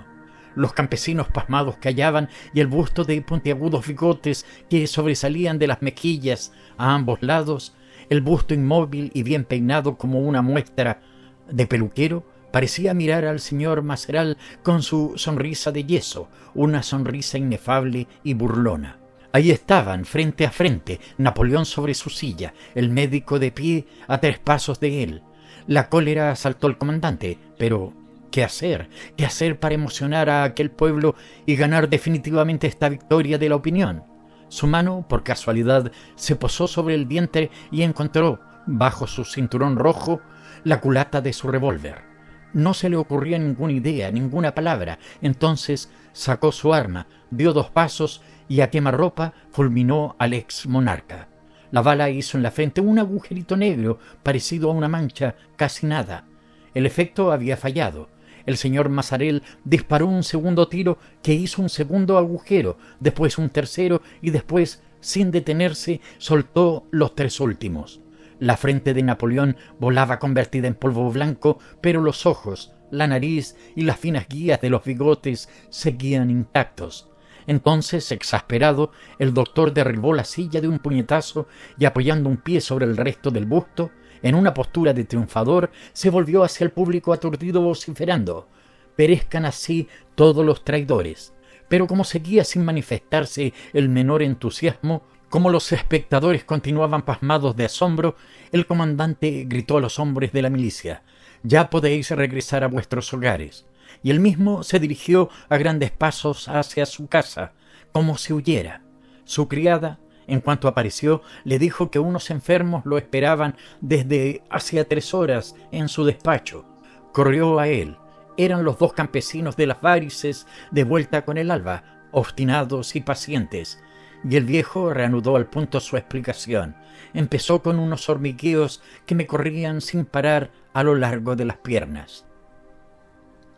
Speaker 1: Los campesinos pasmados callaban y el busto de puntiagudos bigotes que sobresalían de las mejillas a ambos lados, el busto inmóvil y bien peinado como una muestra de peluquero, parecía mirar al señor Mazarel con su sonrisa de yeso, una sonrisa inefable y burlona. Ahí estaban, frente a frente, Napoleón sobre su silla, el médico de pie a 3 pasos de él. La cólera asaltó al comandante, pero ¿qué hacer? ¿Qué hacer para emocionar a aquel pueblo y ganar definitivamente esta victoria de la opinión? Su mano, por casualidad, se posó sobre el vientre y encontró, bajo su cinturón rojo, la culata de su revólver. No se le ocurría ninguna idea, ninguna palabra. Entonces sacó su arma, dio 2 pasos y a quemarropa fulminó al ex monarca. La bala hizo en la frente un agujerito negro parecido a una mancha, casi nada. El efecto había fallado. El señor Mazarell disparó un segundo tiro que hizo un segundo agujero, después un tercero y después, sin detenerse, soltó los 3 últimos. La frente de Napoleón volaba convertida en polvo blanco, pero los ojos, la nariz y las finas guías de los bigotes seguían intactos. Entonces, exasperado, el doctor derribó la silla de un puñetazo y, apoyando un pie sobre el resto del busto, en una postura de triunfador, se volvió hacia el público aturdido vociferando: «Perezcan así todos los traidores». Pero como seguía sin manifestarse el menor entusiasmo, como los espectadores continuaban pasmados de asombro, el comandante gritó a los hombres de la milicia: «Ya podéis regresar a vuestros hogares». Y él mismo se dirigió a grandes pasos hacia su casa, como si huyera. Su criada, en cuanto apareció, le dijo que unos enfermos lo esperaban desde hacía 3 horas en su despacho. Corrió a él. Eran los 2 campesinos de las varices de vuelta con el alba, obstinados y pacientes. Y el viejo reanudó al punto su explicación. Empezó con unos hormigueos que me corrían sin parar a lo largo de las piernas.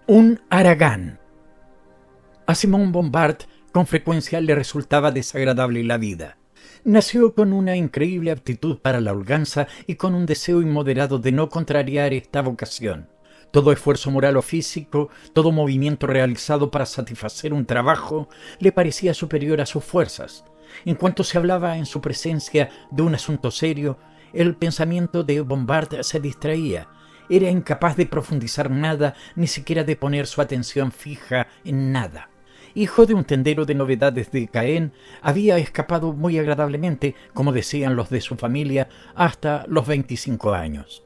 Speaker 1: Un haragán. A Simón Bombard con frecuencia le resultaba desagradable la vida. Nació con una increíble aptitud para la holganza y con un deseo inmoderado de no contrariar esta vocación. Todo esfuerzo moral o físico, todo movimiento realizado para satisfacer un trabajo, le parecía superior a sus fuerzas. En cuanto se hablaba en su presencia de un asunto serio, el pensamiento de Bombard se distraía. Era incapaz de profundizar nada, ni siquiera de poner su atención fija en nada. Hijo de un tendero de novedades de Caen, había escapado muy agradablemente, como decían los de su familia, hasta los 25 años.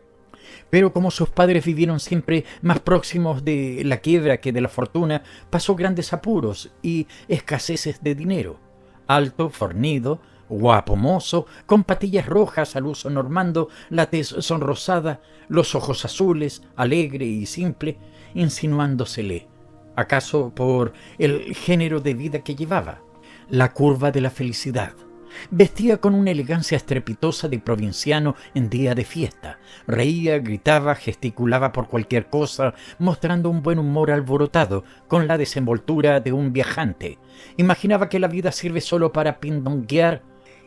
Speaker 1: Pero como sus padres vivieron siempre más próximos de la quiebra que de la fortuna, pasó grandes apuros y escaseces de dinero. Alto, fornido, guapo mozo, con patillas rojas al uso normando, la tez sonrosada, los ojos azules, alegre y simple, insinuándosele, acaso por el género de vida que llevaba, la curva de la felicidad. Vestía con una elegancia estrepitosa de provinciano en día de fiesta. Reía, gritaba, gesticulaba por cualquier cosa, mostrando un buen humor alborotado, con la desenvoltura de un viajante. Imaginaba que la vida sirve solo para pindonguear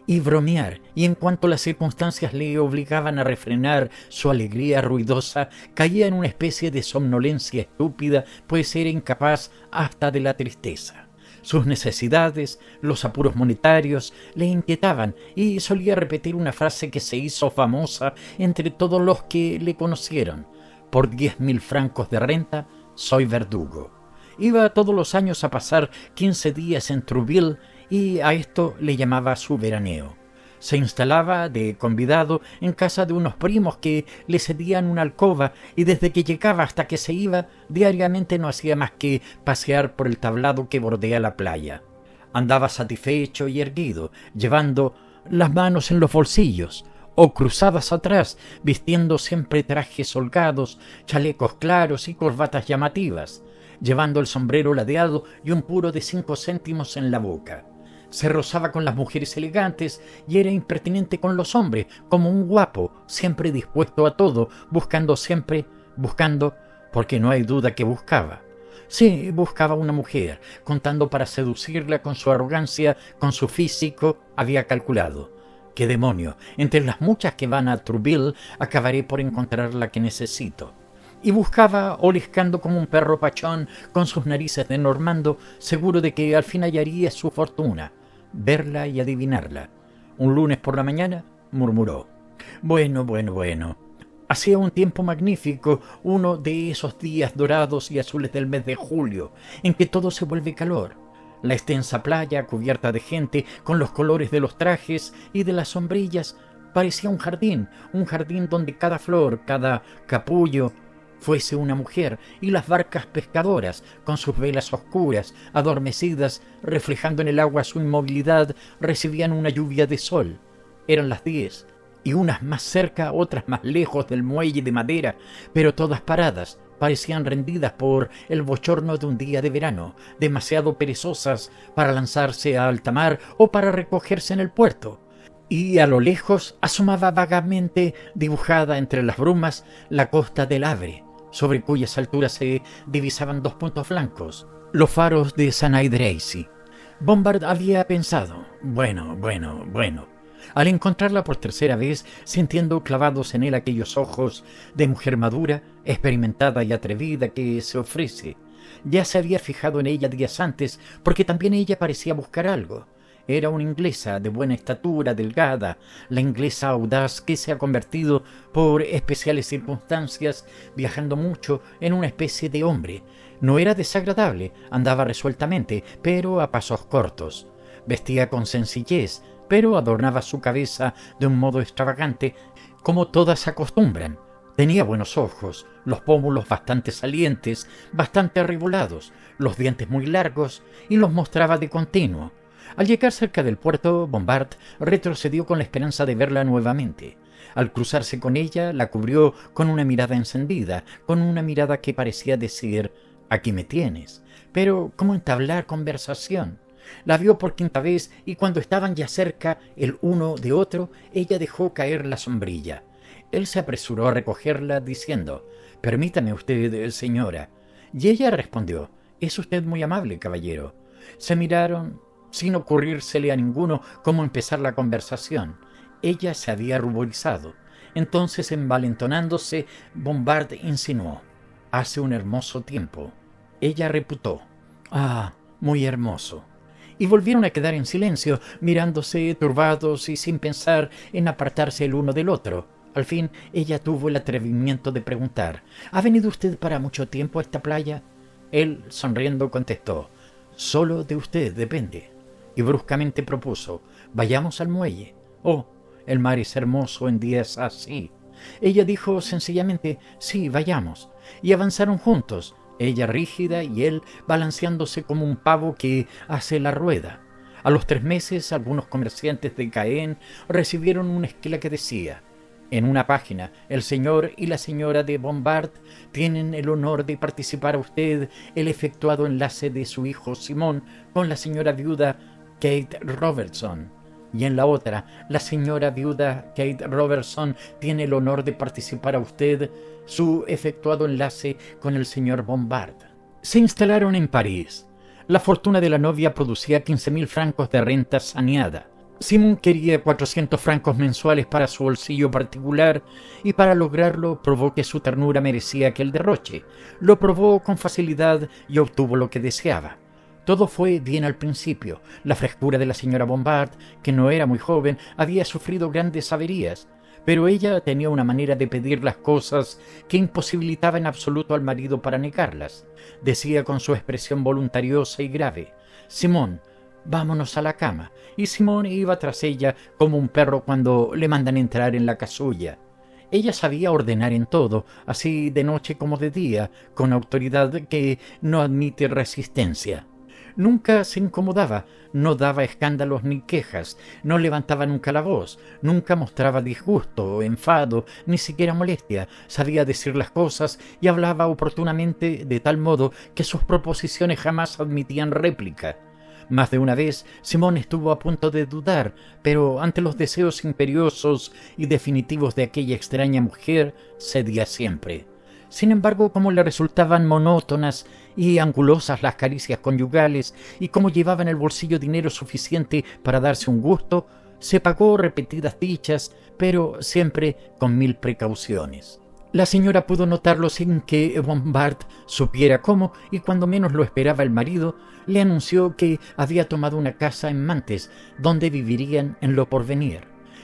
Speaker 1: y bromear, y en cuanto las circunstancias le obligaban a refrenar su alegría ruidosa, caía en una especie de somnolencia estúpida, pues era incapaz hasta de la tristeza. Sus necesidades, los apuros monetarios, le inquietaban y solía repetir una frase que se hizo famosa entre todos los que le conocieron: «Por 10.000 francos de renta, soy verdugo». Iba todos los años a pasar 15 días en Trouville y a esto le llamaba su veraneo. Se instalaba de convidado en casa de unos primos que le cedían una alcoba y desde que llegaba hasta que se iba, diariamente no hacía más que pasear por el tablado que bordea la playa. Andaba satisfecho y erguido, llevando las manos en los bolsillos o cruzadas atrás, vistiendo siempre trajes holgados, chalecos claros y corbatas llamativas, llevando el sombrero ladeado y un puro de 5 céntimos en la boca. Se rozaba con las mujeres elegantes y era impertinente con los hombres, como un guapo, siempre dispuesto a todo, buscando, porque no hay duda que buscaba. Sí, buscaba una mujer, contando para seducirla con su arrogancia, con su físico, había calculado: «¿Qué demonio? Entre las muchas que van a Trouville acabaré por encontrar la que necesito». Y buscaba, oliscando como un perro pachón, con sus narices de normando, seguro de que al fin hallaría su fortuna, verla y adivinarla. Un lunes por la mañana murmuró: Bueno. Hacía un tiempo magnífico, uno de esos días dorados y azules del mes de julio, en que todo se vuelve calor. La extensa playa, cubierta de gente, con los colores de los trajes y de las sombrillas, Parecía un jardín donde cada flor, cada capullo fuese una mujer, y las barcas pescadoras, con sus velas oscuras, adormecidas, reflejando en el agua su inmovilidad, recibían una lluvia de sol. Eran las 10, y unas más cerca, otras más lejos del muelle de madera, pero todas paradas. Parecían rendidas por el bochorno de un día de verano, demasiado perezosas para lanzarse a alta mar o para recogerse en el puerto. Y a lo lejos asomaba vagamente, dibujada entre las brumas, la costa del Havre, sobre cuyas alturas se divisaban 2 puntos blancos, los faros de Saint-Idrécy. Bompard había pensado, bueno. Al encontrarla por tercera vez, sintiendo clavados en él aquellos ojos de mujer madura, experimentada y atrevida que se ofrece, ya se había fijado en ella días antes, porque también ella parecía buscar algo. Era una inglesa de buena estatura, delgada, la inglesa audaz que se ha convertido, por especiales circunstancias, viajando mucho, en una especie de hombre. No era desagradable, andaba resueltamente, pero a pasos cortos. Vestía con sencillez, pero adornaba su cabeza de un modo extravagante, como todas acostumbran. Tenía buenos ojos, los pómulos bastante salientes, bastante arrebolados, los dientes muy largos, y los mostraba de continuo. Al llegar cerca del puerto, Bompard retrocedió con la esperanza de verla nuevamente. Al cruzarse con ella, la cubrió con una mirada encendida, con una mirada que parecía decir: «Aquí me tienes». Pero ¿cómo entablar conversación? La vio por quinta vez, y cuando estaban ya cerca el uno de otro, ella dejó caer la sombrilla. Él se apresuró a recogerla, diciendo: «Permítame usted, señora». Y ella respondió: «Es usted muy amable, caballero». Se miraron, sin ocurrírsele a ninguno cómo empezar la conversación. Ella se había ruborizado. Entonces, envalentonándose, Bompard insinuó: «Hace un hermoso tiempo». Ella reputó: «Ah, muy hermoso». Y volvieron a quedar en silencio, mirándose turbados y sin pensar en apartarse el uno del otro. Al fin, ella tuvo el atrevimiento de preguntar: «¿Ha venido usted para mucho tiempo a esta playa?» Él, sonriendo, contestó: «Solo de usted depende». Y bruscamente propuso: «Vayamos al muelle». «Oh, el mar es hermoso en días así». Ella dijo sencillamente: «Sí, vayamos». Y avanzaron juntos, ella rígida y él balanceándose como un pavo que hace la rueda. A los 3 meses, algunos comerciantes de Caen recibieron una esquela que decía: «En una página, el señor y la señora de Bompard tienen el honor de participar a usted el efectuado enlace de su hijo Simón con la señora viuda Kate Robertson». Y en la otra, la señora viuda Kate Robertson tiene el honor de participar a usted su efectuado enlace con el señor Bompard. Se instalaron en París. La fortuna de la novia producía 15.000 francos de renta saneada. Simón quería 400 francos mensuales para su bolsillo particular, y para lograrlo probó que su ternura merecía aquel derroche. Lo probó con facilidad y obtuvo lo que deseaba. Todo fue bien al principio. La frescura de la señora Bompard, que no era muy joven, había sufrido grandes averías, pero ella tenía una manera de pedir las cosas que imposibilitaba en absoluto al marido para negarlas. Decía con su expresión voluntariosa y grave: «Simón, vámonos a la cama», y Simón iba tras ella como un perro cuando le mandan entrar en la casulla. Ella sabía ordenar en todo, así de noche como de día, con autoridad que no admite resistencia. Nunca se incomodaba, no daba escándalos ni quejas, no levantaba nunca la voz, nunca mostraba disgusto, enfado, ni siquiera molestia. Sabía decir las cosas y hablaba oportunamente, de tal modo que sus proposiciones jamás admitían réplica. Más de una vez Simón estuvo a punto de dudar, pero ante los deseos imperiosos y definitivos de aquella extraña mujer cedía siempre. Sin embargo, como le resultaban monótonas y angulosas las caricias conyugales, y como llevaba en el bolsillo dinero suficiente para darse un gusto, se pagó repetidas dichas, pero siempre con 1000 precauciones. La señora pudo notarlo sin que Bompard supiera cómo, y cuando menos lo esperaba el marido, le anunció que había tomado una casa en Mantes, donde vivirían en lo porvenir.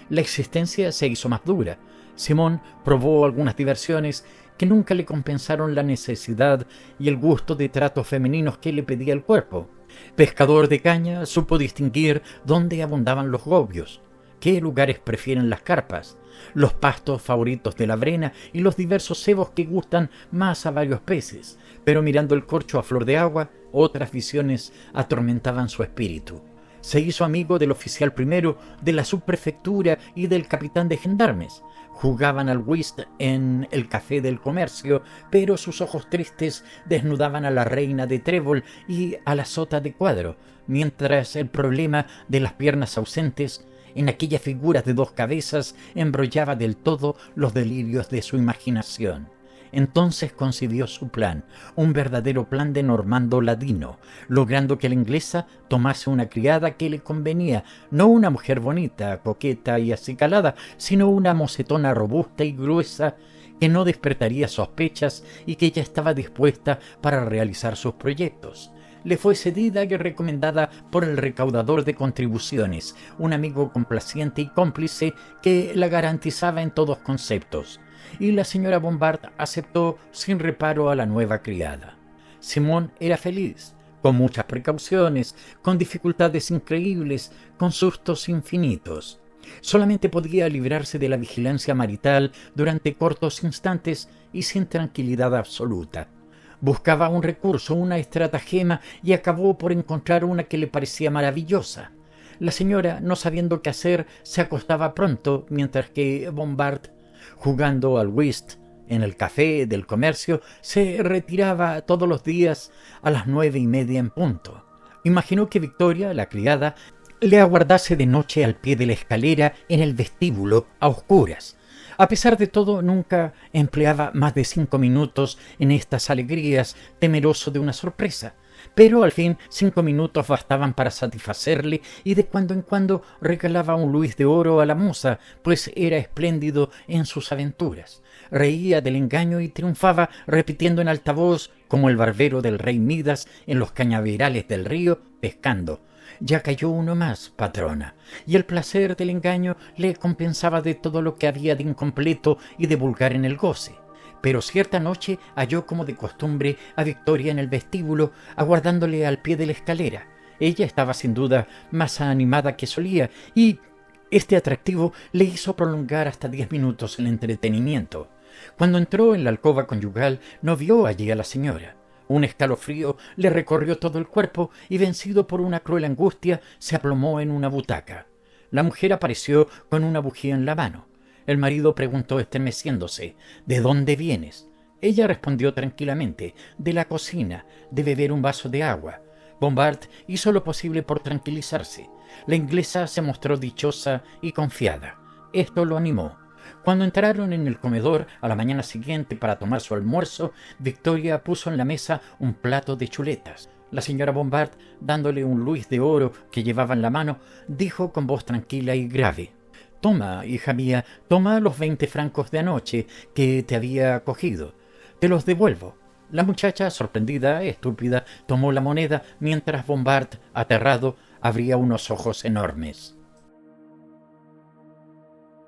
Speaker 1: La existencia se hizo más dura. Simón probó algunas diversiones que nunca le compensaron la necesidad y el gusto de tratos femeninos que le pedía el cuerpo. Pescador de caña, supo distinguir dónde abundaban los gobios. qué lugares prefieren las carpas, los pastos favoritos de la Brena y los diversos cebos que gustan más a varios peces, pero mirando el corcho a flor de agua, otras visiones atormentaban su espíritu. Se hizo amigo del oficial primero de la subprefectura y del capitán de gendarmes. Jugaban al whist en el café del comercio, pero sus ojos tristes desnudaban a la reina de trébol y a la sota de cuadro, mientras el problema de las piernas ausentes en aquellas figuras de dos cabezas embrollaba del todo los delirios de su imaginación. Entonces concibió su plan, un verdadero plan de Normando Ladino, logrando que la inglesa tomase una criada que le convenía, no una mujer bonita, coqueta y acicalada, sino una mocetona robusta y gruesa que no despertaría sospechas y que ya estaba dispuesta para realizar sus proyectos. Le fue cedida y recomendada por el recaudador de contribuciones, un amigo complaciente y cómplice que la garantizaba en todos conceptos, y la señora Bombard aceptó sin reparo a la nueva criada. Simón era feliz, con muchas precauciones, con dificultades increíbles, con sustos infinitos. Solamente podía librarse de la vigilancia marital durante cortos instantes y sin tranquilidad absoluta. Buscaba un recurso, una estratagema, y acabó por encontrar una que le parecía maravillosa. La señora, no sabiendo qué hacer, se acostaba pronto, mientras que Bombard, jugando al whist en el café del comercio, se retiraba todos los días a las 9:30 en punto. Imaginó que Victoria, la criada, le aguardase de noche al pie de la escalera en el vestíbulo a oscuras. A pesar de todo, nunca empleaba más de 5 minutos en estas alegrías, temeroso de una sorpresa. Pero al fin 5 minutos bastaban para satisfacerle, y de cuando en cuando regalaba un luis de oro a la moza, pues era espléndido en sus aventuras. Reía del engaño y triunfaba repitiendo en alta voz, como el barbero del rey Midas en los cañaverales del río, pescando: «Ya cayó uno más, patrona», y el placer del engaño le compensaba de todo lo que había de incompleto y de vulgar en el goce. Pero cierta noche halló, como de costumbre, a Victoria en el vestíbulo, aguardándole al pie de la escalera. Ella estaba sin duda más animada que solía, y este atractivo le hizo prolongar hasta 10 minutos el entretenimiento. Cuando entró en la alcoba conyugal, no vio allí a la señora. Un escalofrío le recorrió todo el cuerpo y, vencido por una cruel angustia, se aplomó en una butaca. La mujer apareció con una bujía en la mano. El marido preguntó estremeciéndose: «¿De dónde vienes?». Ella respondió tranquilamente: «De la cocina, de beber un vaso de agua». Bombard hizo lo posible por tranquilizarse. La inglesa se mostró dichosa y confiada. Esto lo animó. Cuando entraron en el comedor a la mañana siguiente para tomar su almuerzo, Victoria puso en la mesa un plato de chuletas. La señora Bombard, dándole un luis de oro que llevaba en la mano, dijo con voz tranquila y grave: «Toma, hija mía, toma los 20 francos de anoche que te había cogido. Te los devuelvo». La muchacha, sorprendida, estúpida, tomó la moneda, mientras Bombard, aterrado, abría unos ojos enormes.